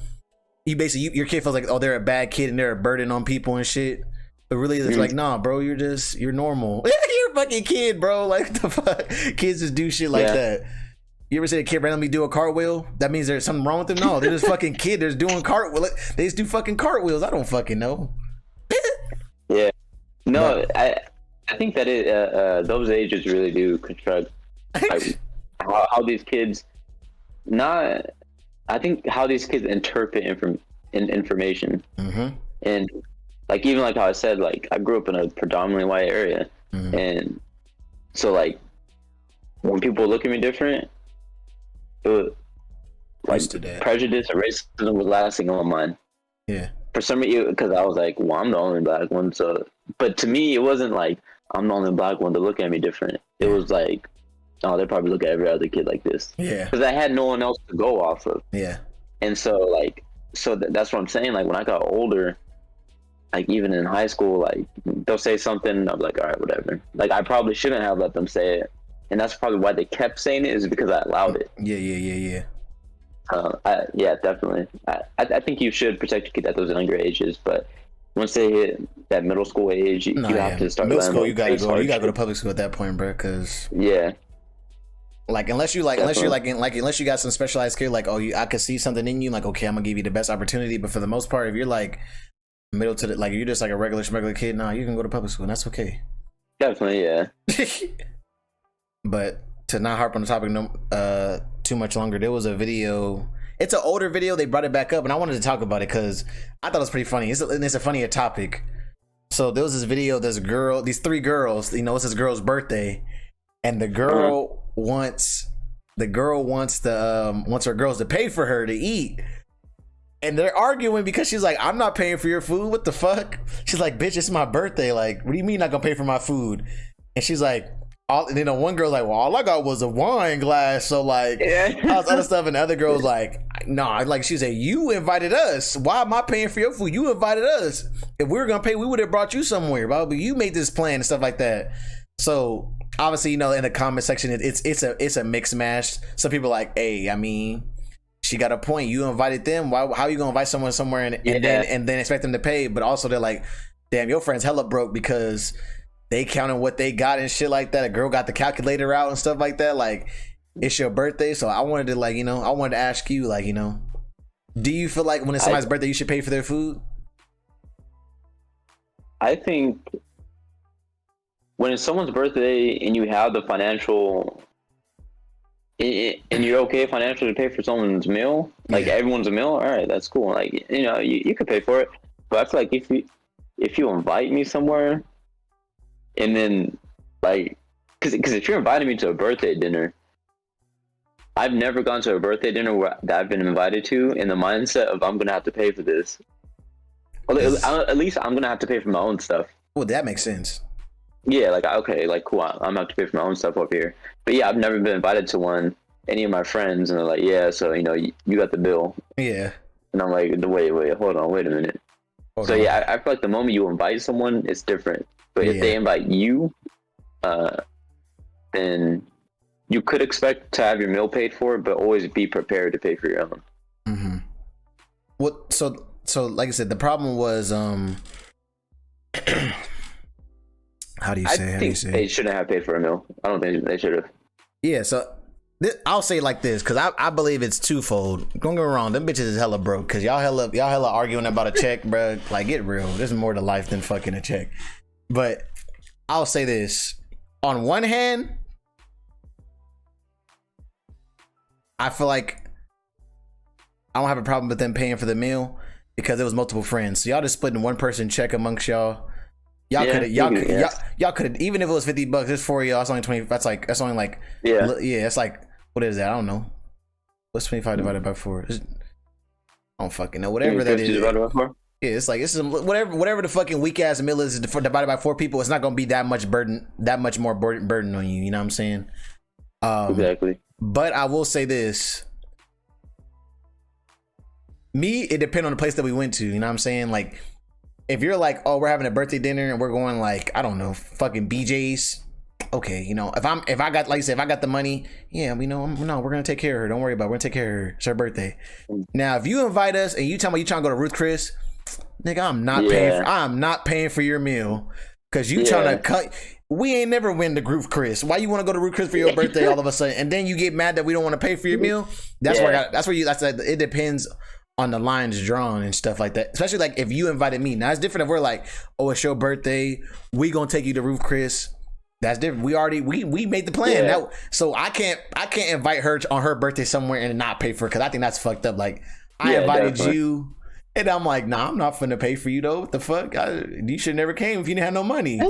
you basically, your kid feels like, oh, they're a bad kid and they're a burden on people and shit. But really, it's like, nah, bro, you're normal. You're a fucking kid, bro. Like, the fuck? Kids just do shit like that. You ever see a kid randomly do a cartwheel? That means there's something wrong with them? No, they're just fucking kid. They're just doing cartwheel. They just do fucking cartwheels. I don't fucking know. Yeah. No, I think that those ages really do construct like, how these kids, I think how these kids interpret information. And like, even like how I said, like, I grew up in a predominantly white area. And so like, when people look at me different, it was like prejudice or racism was lasting on mine. Yeah. For some reason, because I was like, well, I'm the only black one. So, but to me, it wasn't like I'm the only black one to look at me different. It was like, oh, they probably look at every other kid like this. Yeah. Because I had no one else to go off of. Yeah. And so like, that's what I'm saying. Like, when I got older, like even in high school, like they'll say something, I'm like, all right, whatever. Like, I probably shouldn't have let them say it. And that's probably why they kept saying it, is because I allowed it. Yeah. Yeah, definitely. I think you should protect your kid at those younger ages, but once they hit that middle school age, you have to start. Middle school, you gotta go to public school at that point, bro. Because like unless you got some specialized skill, like, oh, I could see something in you, like, okay, I'm gonna give you the best opportunity. But for the most part, if you're like middle to the, like, you're just like a regular kid, nah, you can go to public school, and that's okay. Definitely, yeah. But to not harp on the topic too much longer, there was a video. It's an older video. They brought it back up, and I wanted to talk about it because I thought it was pretty funny. It's a funnier topic. So there was this video. These 3 girls. You know, it's this girl's birthday, and the girl wants her girls to pay for her to eat. And they're arguing because she's like, I'm not paying for your food. What the fuck? She's like, bitch, it's my birthday. Like, what do you mean not gonna pay for my food? And she's like, and then one girl's like, well, all I got was a wine glass. So like, all this other stuff. And the other girl's like, nah, like, she said, you invited us. Why am I paying for your food? You invited us. If we were gonna pay, we would have brought you somewhere, bro. But you made this plan and stuff like that. So obviously, you know, in the comment section, it's a mixed mash. Some people are like, hey, I mean, she got a point. You invited them. How are you gonna invite someone somewhere and then expect them to pay? But also they're like, damn, your friend's hella broke because they counted what they got and shit like that. A girl got the calculator out and stuff like that. Like, it's your birthday. So I wanted to, like, you know, I wanted to ask you, like, you know, do you feel like when it's somebody's birthday, you should pay for their food? I think when it's someone's birthday and you have the financial, and you're okay financially to pay for someone's meal, like everyone's a meal, all right, that's cool. Like, you know, you could pay for it. But I feel like if you invite me somewhere, and then, like, because if you're inviting me to a birthday dinner, I've never gone to a birthday dinner that I've been invited to in the mindset of I'm gonna have to pay for this, Well, at least I'm gonna have to pay for my own stuff. Well, that makes sense. Yeah, like okay, like cool. I'm gonna have to pay for my own stuff up here. But yeah, I've never been invited to one. Any of my friends, and they're like, yeah, so you got the bill. Yeah. And I'm like, wait, hold on, wait a minute. Yeah, I feel like the moment you invite someone, it's different. But if they invite you, then you could expect to have your meal paid for, but always be prepared to pay for your own. Mm-hmm. What? So like I said, the problem was how do you say? I think they shouldn't have paid for a meal. I don't think they should have. Yeah. So I'll say it like this, because I believe it's twofold. Don't get me wrong, them bitches is hella broke, because y'all hella arguing about a check, bro. Like, get real. There's more to life than fucking a check. But I'll say this. On one hand, I feel like I don't have a problem with them paying for the meal because it was multiple friends. So y'all just splitting one person check amongst y'all. Y'all could have, even if it was $50, it's for y'all. It's only 20. That's only like, it's like, what is that? I don't know. What's 25 divided by 4? I don't fucking know. Whatever that is. Divided by 4? Yeah, it's like, it's whatever the fucking weak ass meal is divided by 4 people. It's not gonna be that much more burden on you. You know what I'm saying? Exactly. But I will say this. It depends on the place that we went to. You know what I'm saying? Like, if you're like, oh, we're having a birthday dinner and we're going like, I don't know, fucking BJ's. Okay, if I got, like I said, if I got the money, yeah, we're gonna take care of her. Don't worry about it. We're gonna take care of her. It's her birthday. Now, if you invite us and you tell me you trying to go to Ruth Chris, nigga, I'm not paying for your meal, because you trying to cut. We ain't never win the Ruth Chris. Why you want to go to Ruth Chris for your birthday all of a sudden, and then you get mad that we don't want to pay for your meal? That's it depends on the lines drawn and stuff like that. Especially like if you invited me. Now it's different if we're like, oh, it's your birthday, we gonna take you to Ruth Chris. That's different. We made the plan. Yeah. So I can't invite her on her birthday somewhere and not pay for it, because I think that's fucked up. Like, I invited you, and I'm like, nah, I'm not finna pay for you though. What the fuck? You should never came if you didn't have no money.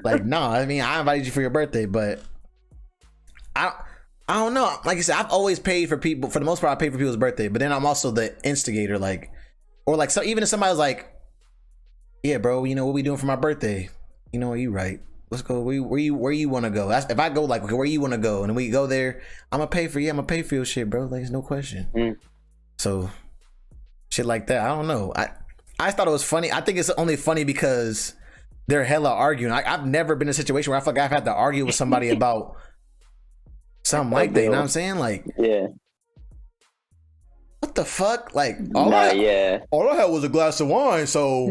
Like, nah. I mean, I invited you for your birthday, but I don't know. Like I said, I've always paid for people. For the most part, I pay for people's birthday, but then I'm also the instigator. Like, or like, so even if somebody's like, yeah, bro, what we doing for my birthday? You right. Let's go. Where you want to go? If I go like, where you want to go, and we go there, I'm gonna pay for your shit, bro. Like, there's no question. So, shit like that. I don't know. I thought it was funny. I think it's only funny because they're hella arguing. I've never been in a situation where I feel like I've had to argue with somebody about something like that. You know what I'm saying? Like, yeah. What the fuck? Like, all I had was a glass of wine. So.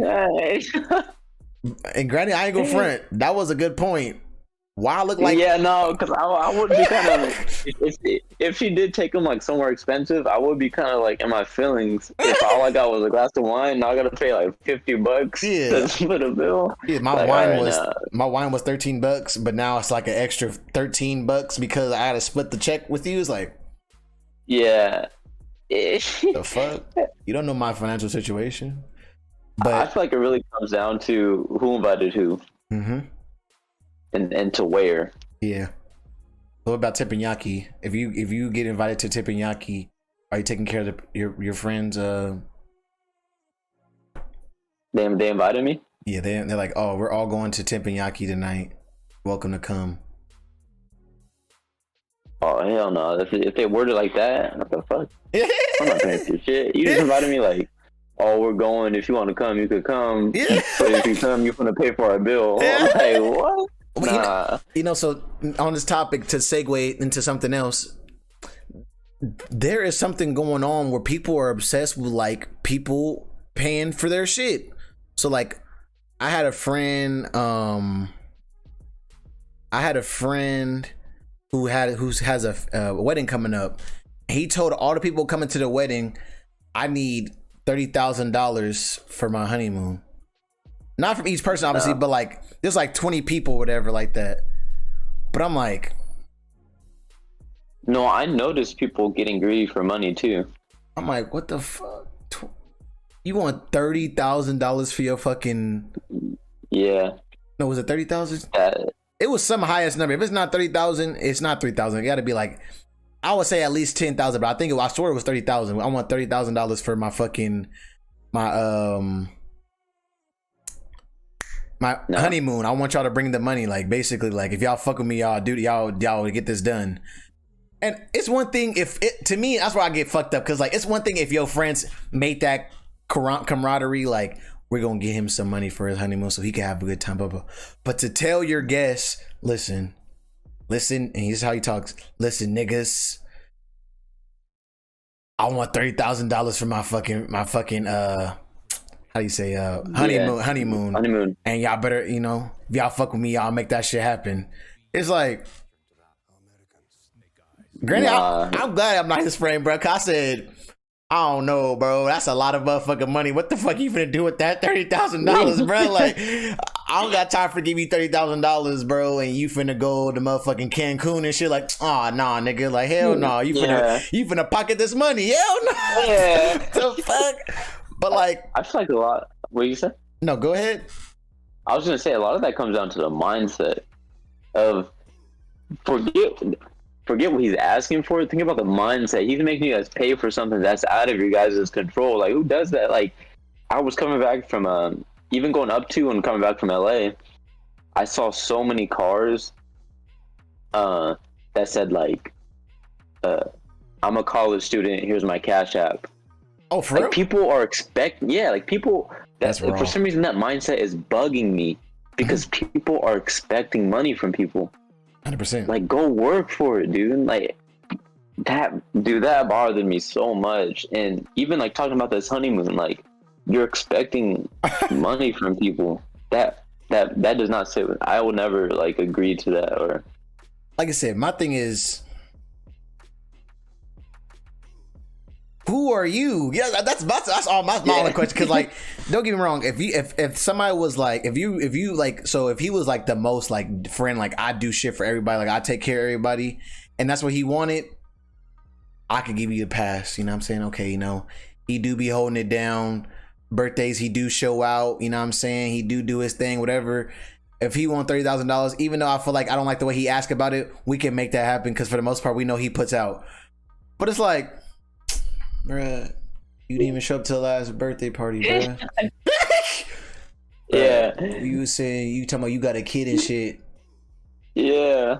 And granted, I ain't gonna front. That was a good point. Why I look like? Yeah, no, because I would be kind of if she did take them like somewhere expensive, I would be kind of like in my feelings. If all I got was a glass of wine, now I gotta pay like $50 to split a bill. Yeah, my wine was $13, but now it's like an extra $13 because I had to split the check with you. It's like, yeah, the fuck? You don't know my financial situation. But I feel like it really comes down to who invited who, and to where. Yeah. What about teppanyaki? If you get invited to teppanyaki, are you taking care of your friends? They invited me. Yeah, they're like, oh, we're all going to teppanyaki tonight. Welcome to come. Oh hell no! If they worded like that, what the fuck? I'm not paying for shit. You just invited me like, oh, we're going. If you want to come, you could come. Yeah. But if you come, you're gonna pay for our bill. Yeah. Like, what? Nah. So on this topic, to segue into something else, there is something going on where people are obsessed with like people paying for their shit. So like, I had a friend who has a wedding coming up. He told all the people coming to the wedding, I need $30,000 for my honeymoon. Not from each person, obviously, but like there's like 20 people, whatever, like that. But I'm like, no, I noticed people getting greedy for money too. I'm like, what the fuck? You want $30,000 for your fucking? Yeah. No, was it 30,000? It was some highest number. If it's not 30,000, it's not 3,000. It got to be like, I would say at least 10,000, but I swear it was 30,000. I want $30,000 for my fucking My honeymoon. I want y'all to bring the money. Like basically, like if y'all fuck with me, y'all get this done. And it's one thing if it to me, that's where I get fucked up because like it's one thing if your friends made that camaraderie, like we're gonna get him some money for his honeymoon so he can have a good time, blah, blah. But to tell your guests, listen, and here's how he talks. Listen, niggas, I want $30,000 for my fucking how do you say honeymoon, and y'all better, you know, if y'all fuck with me, y'all make that shit happen. It's like, granted, I'm glad I'm not his friend, bro. Cause I said, I don't know, bro. That's a lot of motherfucking money. What the fuck you finna do with that $30,000, bro? Like, I don't got time for give you $30,000, bro, and you finna go to motherfucking Cancun and shit. Like, oh nah, nigga. Like, hell no. You finna pocket this money? Hell no. Yeah. The fuck. But like, I feel like a lot. What you say? No, go ahead. I was gonna say a lot of that comes down to the mindset of forget what he's asking for. Think about the mindset. He's making you guys pay for something that's out of your guys' control. Like, who does that? Like, I was coming back from even going up to and coming back from LA, I saw so many cars that said like, I'm a college student, here's my Cash App. Oh, for like, real? people are expecting, like people, that's for some reason that mindset is bugging me because people are expecting money from people. 100%. Like, go work for it, dude. Like, that bothered me so much. And even like talking about this honeymoon, like, you're expecting money from people. That does not sit with, I will never like agree to that. Or like I said, my thing is, who are you? Yeah, that's all my only question. Because like, don't get me wrong. If somebody was like, if you like, so if he was like the most like friend, like I do shit for everybody, like I take care of everybody, and that's what he wanted, I could give you a pass. You know what I'm saying? Okay, you know, he do be holding it down. Birthdays, he do show out. You know what I'm saying? He do his thing, whatever. If he want $30,000, even though I feel like I don't like the way he asked about it, we can make that happen because for the most part, we know he puts out. But it's like, bruh, you didn't even show up to the last birthday party, bruh. Yeah. You saying, you talking about you got a kid and shit. Yeah.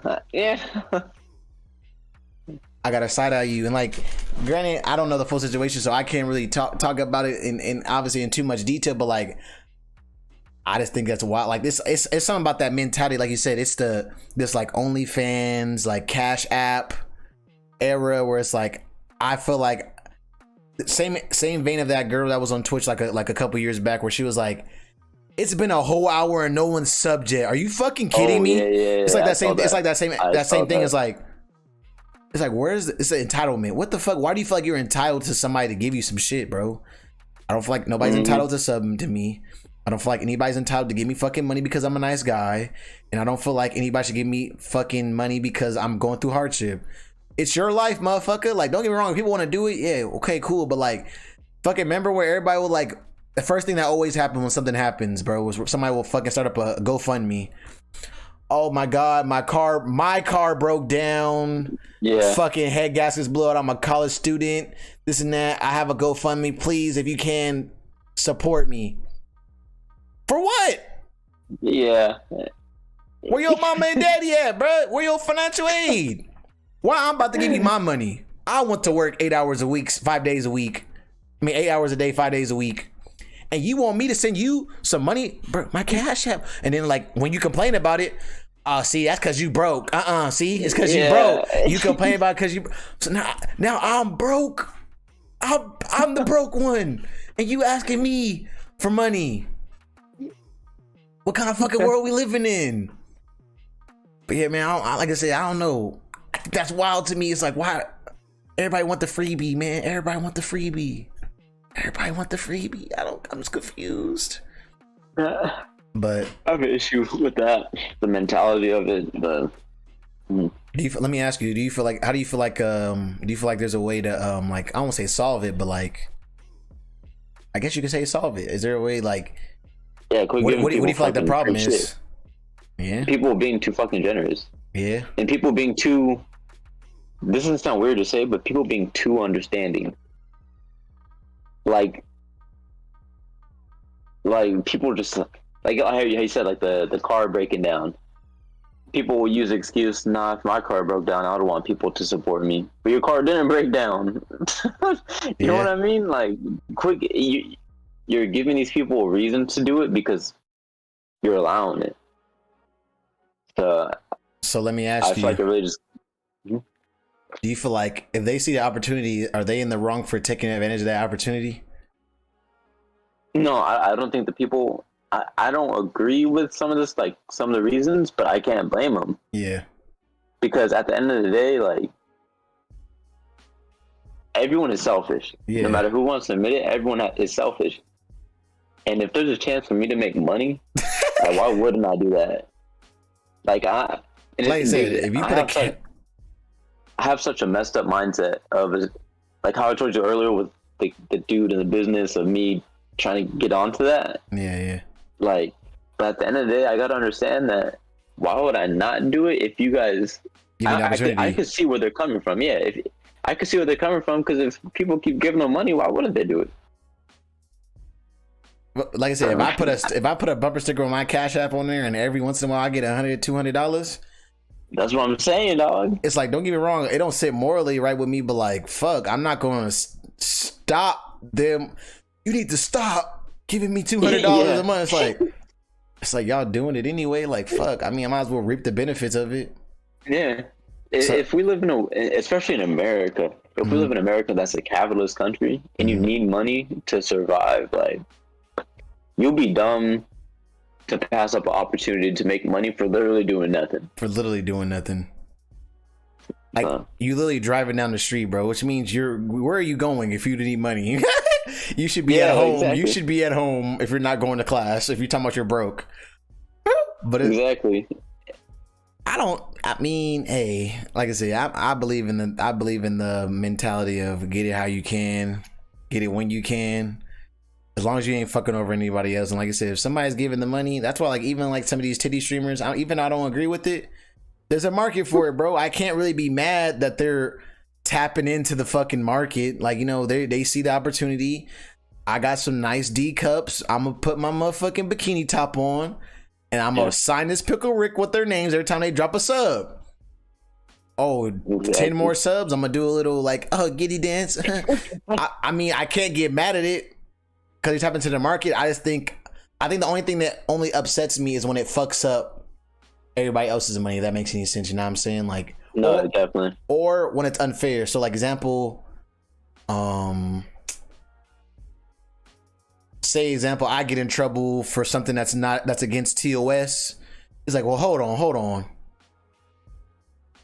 I got to side eye you. And like, granted, I don't know the full situation, so I can't really talk about it in obviously in too much detail, but like, I just think that's wild. Like this, it's something about that mentality. Like you said, it's this like OnlyFans, like Cash App era where it's like, I feel like same vein of that girl that was on Twitch like a couple years back where she was like, it's been a whole hour and no one's subject. Are you fucking kidding me? Yeah, it's like that same. It's like that same thing. It's like where's it's the entitlement? What the fuck? Why do you feel like you're entitled to somebody to give you some shit, bro? I don't feel like nobody's entitled to sub to me. I don't feel like anybody's entitled to give me fucking money because I'm a nice guy, and I don't feel like anybody should give me fucking money because I'm going through hardship. It's your life, motherfucker. Like, don't get me wrong. If people want to do it, yeah, okay, cool. But like, fucking remember where everybody will like, the first thing that always happens when something happens, bro, was somebody will fucking start up a GoFundMe. Oh my God, my car broke down. Yeah. Fucking head gaskets blew out. I'm a college student. This and that. I have a GoFundMe. Please, if you can, support me. For what? Yeah. Where your mama and daddy at, bro? Where your financial aid? Why I'm about to give you my money? I want to work 8 hours a week, 5 days a week. I mean, 8 hours a day, 5 days a week. And you want me to send you some money? Bro, my Cash App. And then like, when you complain about it, see, that's because you broke. See, it's because you broke. You complain about it because you. So now I'm broke. I'm the broke one, and you asking me for money. What kind of fucking world we living in? But yeah, man, like I said, I don't know. That's wild to me. It's like, why everybody want the freebie, man? Everybody want the freebie. I'm just confused. But I have an issue with that, the mentality of it. But let me ask you: do you feel like there's a way to like, I won't say solve it, but like, I guess you could say solve it. Is there a way like? Yeah, what do you feel like the problem is? Yeah, people being too fucking generous. Yeah, and people being too. This doesn't sound weird to say, but people being too understanding. Like people just Like I hear you said, like the car breaking down. People will use the excuse, nah, if my car broke down, I don't want people to support me. But your car didn't break down. You know what I mean? Like, you're giving these people a reason to do it because you're allowing it. So let me ask you. I feel like it really just. Do you feel like if they see the opportunity, are they in the wrong for taking advantage of that opportunity? No, I don't think the people. I don't agree with some of this, like some of the reasons, but I can't blame them. Yeah. Because at the end of the day, like, everyone is selfish. Yeah. No matter who wants to admit it, everyone is selfish. And if there's a chance for me to make money, like, why wouldn't I do that? Like I said, if you put I have such a messed up mindset of, like how I told you earlier with the dude in the business of me trying to get onto that. Yeah. Like, but at the end of the day, I gotta understand that why would I not do it if you guys? I could see where they're coming from. Yeah, if I could see where they're coming from, because if people keep giving them money, why wouldn't they do it? Like I said, if I put a bumper sticker on my Cash App on there, and every once in a while I get $100, $200. That's what I'm saying, dog. It's like, don't get me wrong, it don't sit morally right with me, but like, fuck, I'm not going to stop them. You need to stop giving me $200 a month. It's like y'all doing it anyway. Like, fuck. I mean, I might as well reap the benefits of it. Yeah. If we live especially in America, if we live in America, that's a capitalist country, and you need money to survive, like, you'll be dumb to pass up an opportunity to make money for literally doing nothing. Like, you literally driving down the street, bro, which means where are you going if you need money? You should be at home. Exactly. You should be at home if you're not going to class, if you're talking about you're broke. But exactly. I mean, hey, like I say, I believe in the mentality of get it how you can, get it when you can, as long as you ain't fucking over anybody else. And like I said, if somebody's giving the money, that's why, like, even like some of these titty streamers, I don't agree with it. There's a market for it, bro. I can't really be mad that they're tapping into the fucking market. Like, you know, they see the opportunity. I got some nice D cups. I'm gonna put my motherfucking bikini top on, and I'm gonna sign this Pickle Rick with their names every time they drop a sub. Oh, exactly. 10 more subs, I'm gonna do a little, like, giddy dance. I mean, I can't get mad at it because it's happened to the market. I think the only thing that only upsets me is when it fucks up everybody else's money. If that makes any sense, you know what I'm saying? Like, no, definitely. Or when it's unfair. So, like, example, I get in trouble for something that's against TOS. It's like, well, hold on.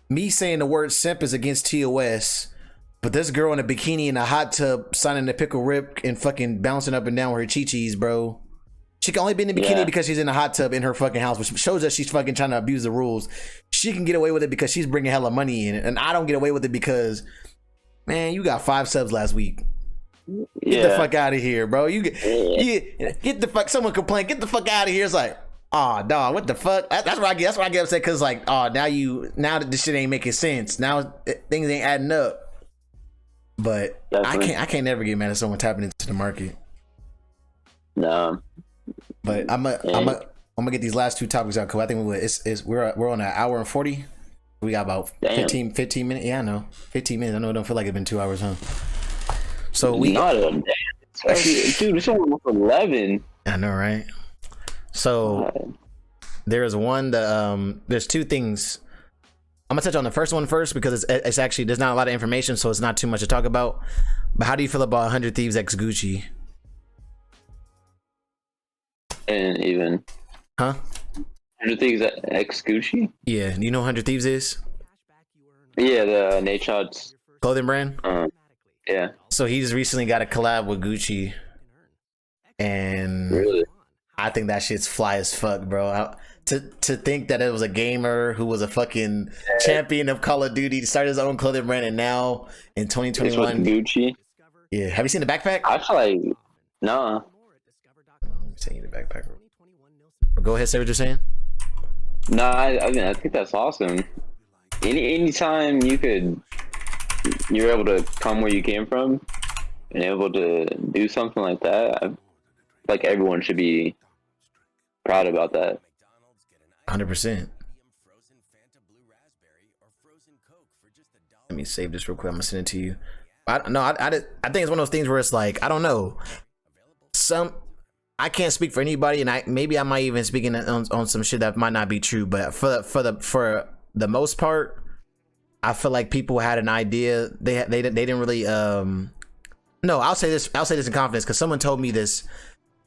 Me saying the word simp is against TOS, but this girl in a bikini in a hot tub signing the Pickle Rip and fucking bouncing up and down with her chi-chis, bro. She can only be in the bikini because she's in a hot tub in her fucking house, which shows that she's fucking trying to abuse the rules. She can get away with it because she's bringing hella money in, and I don't get away with it because, man, you got 5 subs last week. Get the fuck out of here, bro. You get the fuck. Someone complained. Get the fuck out of here. It's like, oh, dog, what the fuck? That's why I get upset, because, like, oh, now that this shit ain't making sense. Now things ain't adding up. But I can't never get mad at someone tapping into the market. No. But I'm gonna get these last 2 topics out, because I think we're on an hour and 40. We got about 15 minutes. Yeah, I know. 15 minutes. I know it don't feel like it's been 2 hours, huh? So we not a damn. Dude, it's almost 11. I know, right? So there's 2 things. I'm gonna touch on the first one first, because it's actually, there's not a lot of information, so it's not too much to talk about. But how do you feel about 100 Thieves X Gucci? And even 100 Thieves X Gucci? Yeah, you know what 100 Thieves is? Yeah, the Nate Shots clothing brand. Yeah. So he just recently got a collab with Gucci, and really, I think that shit's fly as fuck, bro. To think that it was a gamer who was a fucking champion of Call of Duty to start his own clothing brand, and now in 2021, Gucci. Yeah, have you seen the backpack? I feel like nah. Saying the backpack. Go ahead, say what you're saying. No, I mean, I think that's awesome. Anytime you're able to come where you came from and able to do something like that, like, everyone should be proud about that. 100%. Let me save this real quick. I'm gonna send it to you. I think it's one of those things where it's like, I don't know. I can't speak for anybody, and maybe I might even speak on some shit that might not be true. But for the most part, I feel like people had an idea. They didn't really. No, I'll say this in confidence because someone told me this.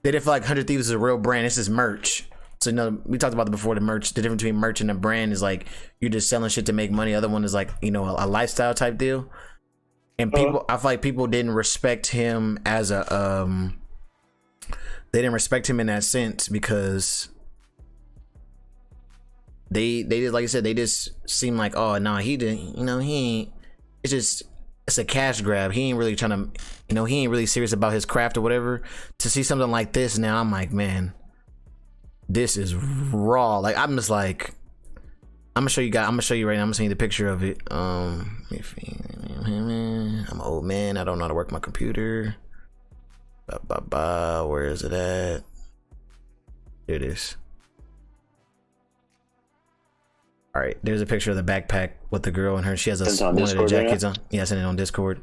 They didn't feel like 100 Thieves is a real brand. This is merch. So we talked about it before. The merch, the difference between merch and a brand is like you're just selling shit to make money. The other one is like, you know, a lifestyle type deal. And people, I feel like people didn't respect him as a they didn't respect him in that sense because they just, like I said, they just seem like, oh no, he didn't, you know, he ain't. It's a cash grab. He ain't really trying to, you know, he ain't really serious about his craft or whatever. To see something like this now, I'm like, man, this is raw. Like I'm just like, I'm gonna show you right now. I'm gonna send you the picture of it. I'm an old man. I don't know how to work my computer. Where is it at? Here it is. All right, there's a picture of the backpack with the girl and her. She has one of the jackets on. Yeah, I sent it on Discord.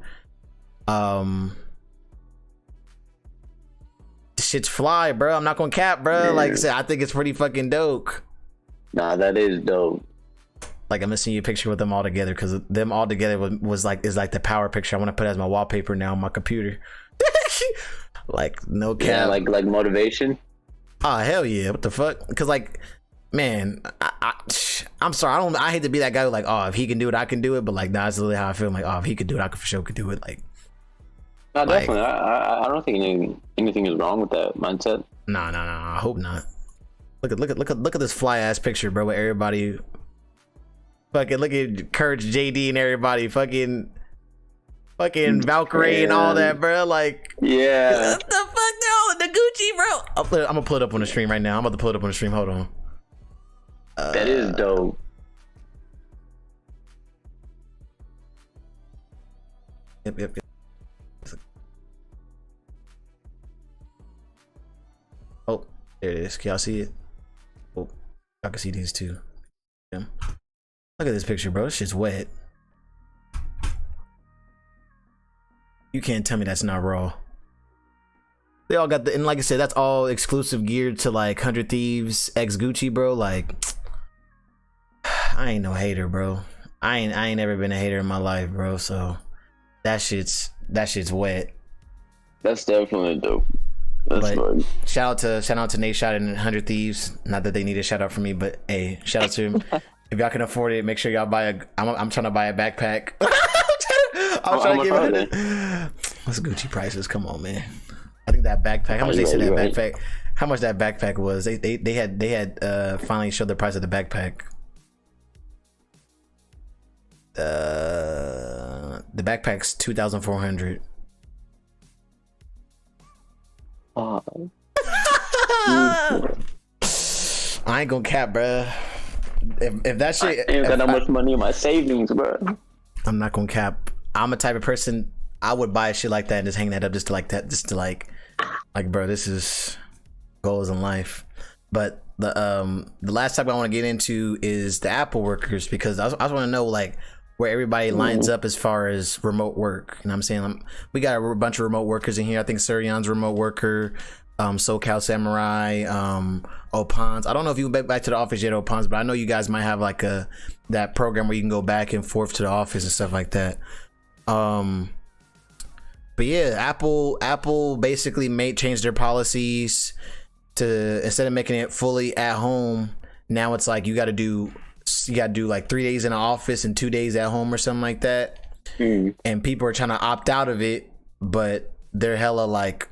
This shit's fly, bro. I'm not gonna cap, bro. Yeah. Like I said, I think it's pretty fucking dope. Nah, that is dope. Like I'm gonna send you a picture with them all together because them all together is like the power picture. I want to put it as my wallpaper now on my computer. Like no cap. Yeah, like motivation. Oh hell yeah! What the fuck? Because like, man, I'm sorry. I hate to be that guy who like, oh, if he can do it, I can do it. But like, nah, that's literally how I feel. I'm like, oh, if he could do it, I could for sure could do it. Like, no, definitely. I don't think anything is wrong with that mindset. Nah. I hope not. Look at this fly ass picture, bro. With everybody, fucking look at Courage, JD, and everybody, fucking Valkyrie and all that, bro. Like, yeah. What the fuck? They're all in the Gucci, bro. I'm gonna pull it up on the stream right now. I'm about to pull it up on the stream. Hold on. That is dope. Yep. Oh, there it is. Can y'all see it? Oh, y'all can see these two. Yeah. Look at this picture, bro. This shit's wet. You can't tell me that's not raw. They all got and like I said, that's all exclusive geared to like 100 Thieves X Gucci, bro. Like, I ain't no hater, bro. I ain't ever been a hater in my life, bro. So that shit's wet. That's definitely dope. That's fun. Shout out to Nate Shot and 100 Thieves. Not that they need a shout out from me, but hey, shout out to him. If y'all can afford it, make sure y'all buy I'm trying to buy a backpack. I'm trying to give it. What's Gucci prices? Come on, man. I think that backpack. How much they said that backpack? How much that backpack was? They had finally showed the price of the backpack. The backpack's $2,400. I ain't gonna cap, bro. If that shit, I ain't got that much money in my savings, bro. I'm not gonna cap. I'm a type of person, I would buy a shit like that and just hang that up just to like bro, this is goals in life. But the last topic I want to get into is the Apple workers, because I just want to know like where everybody lines up as far as remote work. You know what I'm saying? We got a bunch of remote workers in here. I think Suryan's a remote worker, SoCal Samurai, Opans. I don't know if you went back to the office yet, Opans, but I know you guys might have like that program where you can go back and forth to the office and stuff like that. But yeah, Apple basically changed their policies to, instead of making it fully at home, now it's like you got to do like 3 days in the office and 2 days at home or something like that. And people are trying to opt out of it, but they're hella like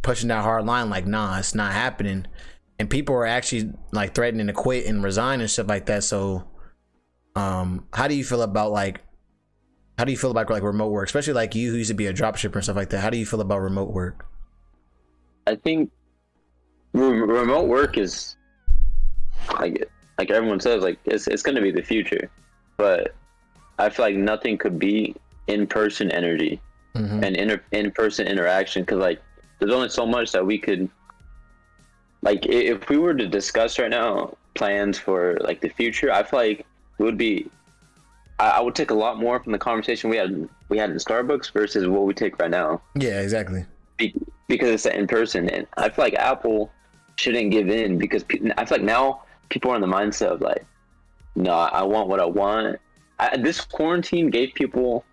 pushing that hard line, like, nah, it's not happening. And people are actually like threatening to quit and resign and stuff like that. So how do you feel about like remote work, especially like you who used to be a dropshipper and stuff like that? How do you feel about remote work? I think remote work is like everyone says, like it's going to be the future, but I feel like nothing could be in-person energy and in-person interaction, because like there's only so much that we could like if we were to discuss right now plans for like the future, I feel like it would be. I would take a lot more from the conversation we had in Starbucks versus what we take right now. Yeah, exactly. Because it's in person, and I feel like Apple shouldn't give in because I feel like now people are in the mindset of like, no, I want what I want. This quarantine gave people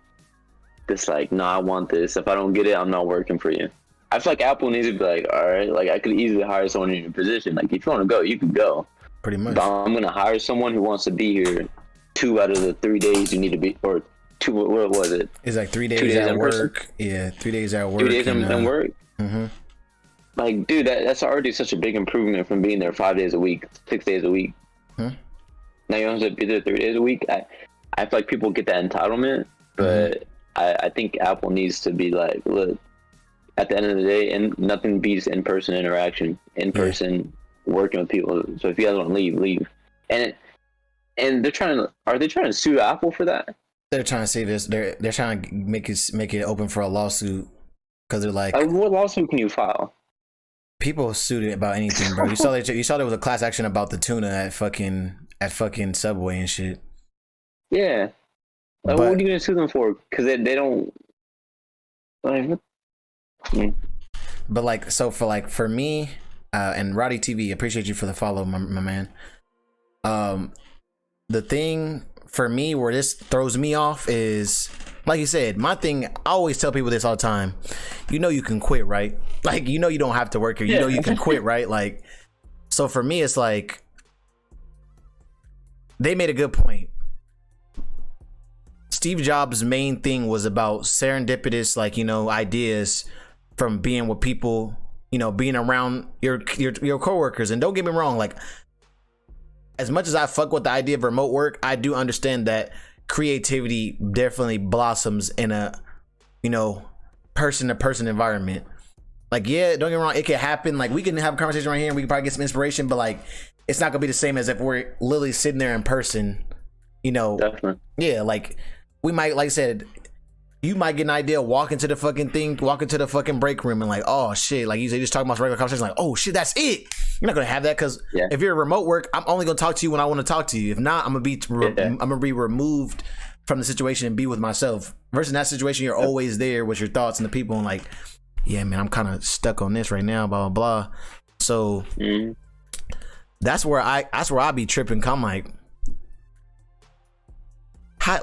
this like, no, I want this. If I don't get it, I'm not working for you. I feel like Apple needs to be like, all right, like I could easily hire someone in your position. Like if you want to go, you can go. Pretty much. But I'm gonna hire someone who wants to be here 2 out of the 3 days you need to be, or 2. What was it? It's like 3 days, at work. Yeah, 3 days at work. 3 days in work. Mm-hmm. Like, dude, that's already such a big improvement from being there 5 days a week, 6 days a week. Hmm. Now you don't have to be there 3 days a week. I feel like people get that entitlement, but I think Apple needs to be like, look, at the end of the day, and nothing beats in-person interaction, in-person working with people. So if you guys want to leave. And are they trying to sue Apple for that? They're trying to say this. They're trying to make it open for a lawsuit because they're like, what lawsuit can you file? People sued it about anything, bro. You saw there was a class action about the tuna at fucking Subway and shit. Yeah. Like, what are you gonna sue them for? Because they don't. Like, But like, so for me, and Roddy TV, appreciate you for the follow, my man. The thing for me where this throws me off is, like you said, my thing, I always tell people this all the time. You know you can quit, right? Like, you know you don't have to work here. You know you can quit, right? Like, so for me, it's like, they made a good point. Steve Jobs' main thing was about serendipitous, like, you know, ideas from being with people, you know, being around your coworkers. And don't get me wrong, like, as much as I fuck with the idea of remote work, I do understand that creativity definitely blossoms in a, you know, person-to-person environment. Like, yeah, don't get me wrong, it can happen. Like, we can have a conversation right here and we can probably get some inspiration, but like, it's not gonna be the same as if we're literally sitting there in person, you know. Definitely. Yeah, like, we might, like I said, you might get an idea, walk into the fucking break room and like, oh shit, like you just talking about regular conversation, like, oh shit, that's it. You're not gonna have that because if you're remote work, I'm only gonna talk to you when I want to talk to you. If not, I'm gonna be removed from the situation and be with myself. Versus in that situation, you're always there with your thoughts and the people and like, yeah, man, I'm kind of stuck on this right now, blah blah blah. So that's where I be tripping. I'm like,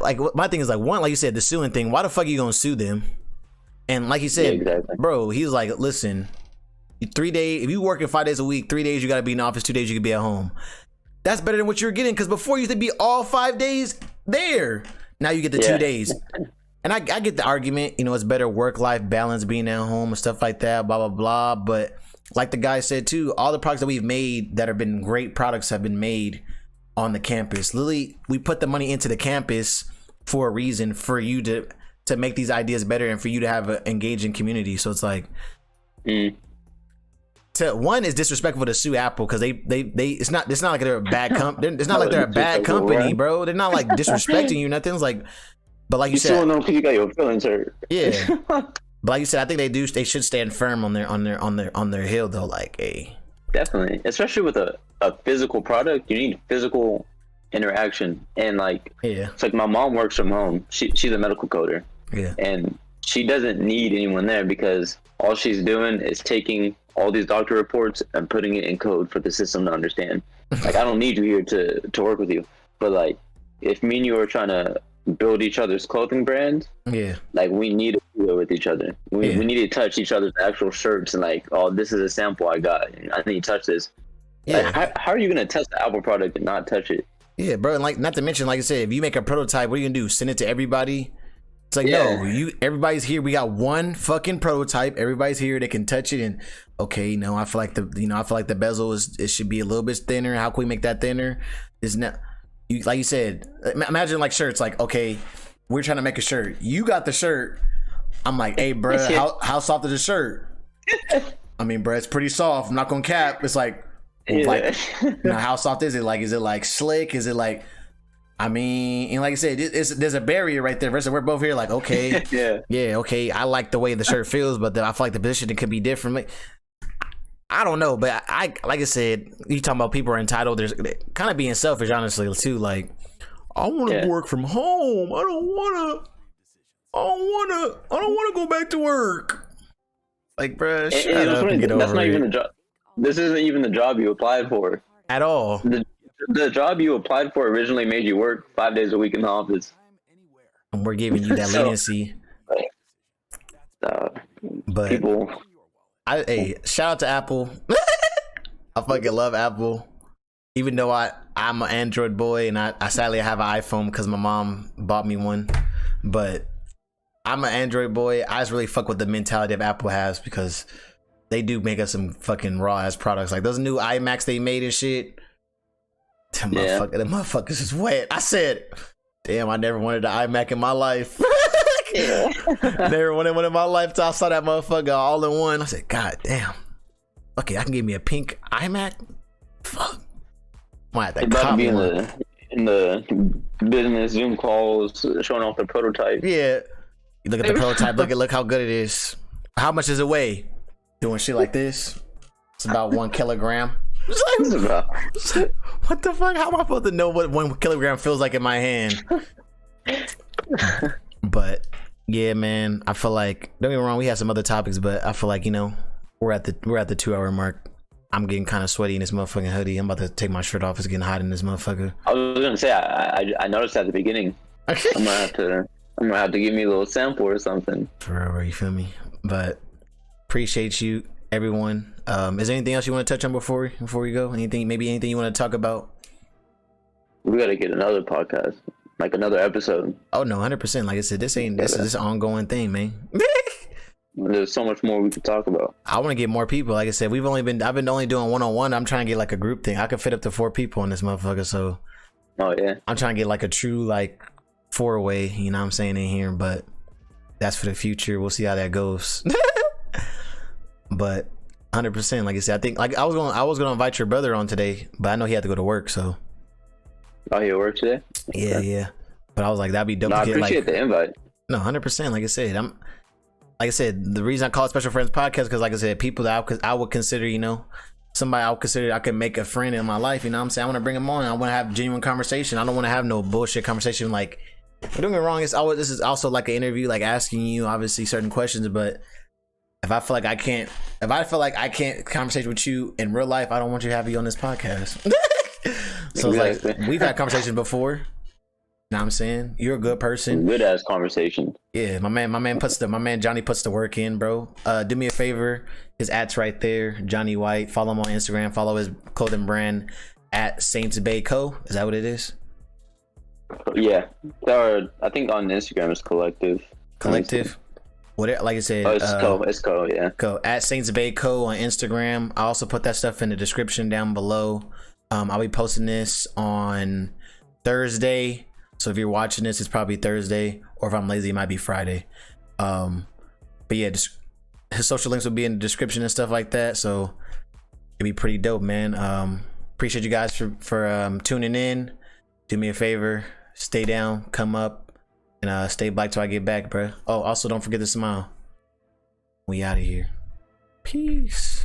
like my thing is like, one, like you said, the suing thing. Why the fuck are you gonna sue them? And like you said, bro, he was like, listen, 3 days, if you working 5 days a week, 3 days you gotta be in the office, 2 days you could be at home. That's better than what you're getting, because before you used to be all 5 days there. Now you get the 2 days. And I get the argument, you know, it's better work-life balance being at home and stuff like that, blah blah blah. But like the guy said too, all the products that we've made that have been great products have been made on the campus. Literally, we put the money into the campus for a reason, for you to make these ideas better and for you to have an engaging community. So it's like, one is disrespectful to sue Apple because they it's not like they're a bad it's not like they're a bad company, bro. They're not like disrespecting you, nothing's like, but like you said, still know because you got your feelings hurt. Yeah. But like you said, I think they should stand firm on their hill though. Like, hey, definitely, especially with a physical product, you need physical interaction. And like, it's like my mom works from home. She's a medical coder. Yeah. And she doesn't need anyone there because all she's doing is taking all these doctor reports and putting it in code for the system to understand. Like, I don't need you here to work with you. But like, if me and you are trying to build each other's clothing brand, like, we need to do it with each other. We need to touch each other's actual shirts and like, oh, this is a sample I got. I need to touch this. Like, how are you gonna test the Apple product and not touch it? Yeah, bro. And like, not to mention, like I said, if you make a prototype, what are you gonna do? Send it to everybody? It's like, no, everybody's here. We got one fucking prototype. Everybody's here. They can touch it. And okay, no, I feel like the bezel it should be a little bit thinner. How can we make that thinner? It's not, like you said, imagine like shirts. Like, okay, we're trying to make a shirt. You got the shirt. I'm like, hey, bro, how soft is the shirt? I mean, bro, it's pretty soft. I'm not gonna cap. It's like, now how soft is it? Like, is it like slick? Is it like, I mean, and like I said, there's a barrier right there. Versus we're both here like, okay, okay, I like the way the shirt feels, but then I feel like the position it could be different. Like, I don't know, but I like I said, you talking about people are entitled. There's kind of being selfish, honestly, too. Like, I want to work from home. I don't want to go back to work. Like, bruh, shut up and get over it. That's not even the job. This isn't even the job you applied for at all. The job you applied for originally made you work 5 days a week in the office. And we're giving you that leniency. But people, hey, shout out to Apple. I fucking love Apple. Even though I'm an Android boy and I sadly have an iPhone because my mom bought me one. But I'm an Android boy. I just really fuck with the mentality of Apple has because they do make us some fucking raw ass products. Like those new iMacs they made and shit. Them motherfuckers is wet. I said, damn, I never wanted an iMac in my life. Never wanted one in my life till I saw that motherfucker all in one. I said, God damn. Okay, I can give me a pink iMac. Fuck. Might have to be in the business Zoom calls showing off the prototype. Yeah. You look at the prototype, look how good it is. How much does it weigh? Doing shit like this. It's about 1 kilogram. What the fuck? How am I supposed to know what 1 kilogram feels like in my hand? But yeah, man, I feel like, don't get me wrong, we had some other topics, but I feel like, you know, we're at the 2-hour mark. I'm getting kind of sweaty in this motherfucking hoodie. I'm about to take my shirt off. It's getting hot in this motherfucker. I was gonna say I noticed at the beginning. I'm gonna have to give me a little sample or something. Forever, you feel me? But appreciate you, everyone. Is there anything else you want to touch on before we go? Anything you want to talk about? We gotta get another podcast, like another episode. Oh no, 100%. Like I said, this is an ongoing thing, man. There's so much more we could talk about. I want to get more people. Like I said, I've been only doing one-on-one. I'm trying to get like a group thing. I could fit up to 4 people in this motherfucker. So, oh yeah, I'm trying to get like a true like 4-way. You know what I'm saying, in here, but that's for the future. We'll see how that goes. But 100%. Like I said, I think like I was gonna invite your brother on today, but I know he had to go to work. So. Oh, he works today? Yeah. But I was like, that'd be dope. No, I appreciate the invite. No, 100%. Like I said, the reason I call it Special Friends Podcast because, like I said, people that I would consider, you know, somebody I would consider I could make a friend in my life. You know what I'm saying? I want to bring them on. I want to have genuine conversation. I don't want to have no bullshit conversation. Like, don't get me wrong. This is also like an interview, like asking you obviously certain questions. But if I feel like I can't conversate with you in real life, I don't want you to have you on this podcast. So it's like we've had conversations before. You know what I'm saying? You're a good person. Good ass conversation. Yeah, my man Johnny puts the work in, bro. Do me a favor. His @'s right there. Johnny White. Follow him on Instagram. Follow his clothing brand @Saints Bay Co. Is that what it is? Yeah. Or I think on Instagram it's Collective. What, like I said, it's Co, yeah. Co @Saints Bay Co on Instagram. I also put that stuff in the description down below. I'll be posting this on Thursday. So if you're watching this, it's probably Thursday, or if I'm lazy, it might be Friday. But yeah, just his social links will be in the description and stuff like that. So it'd be pretty dope, man. Appreciate you guys for tuning in. Do me a favor, stay down, come up, and stay black till I get back, bro. Oh, also don't forget to smile. We out of here. Peace.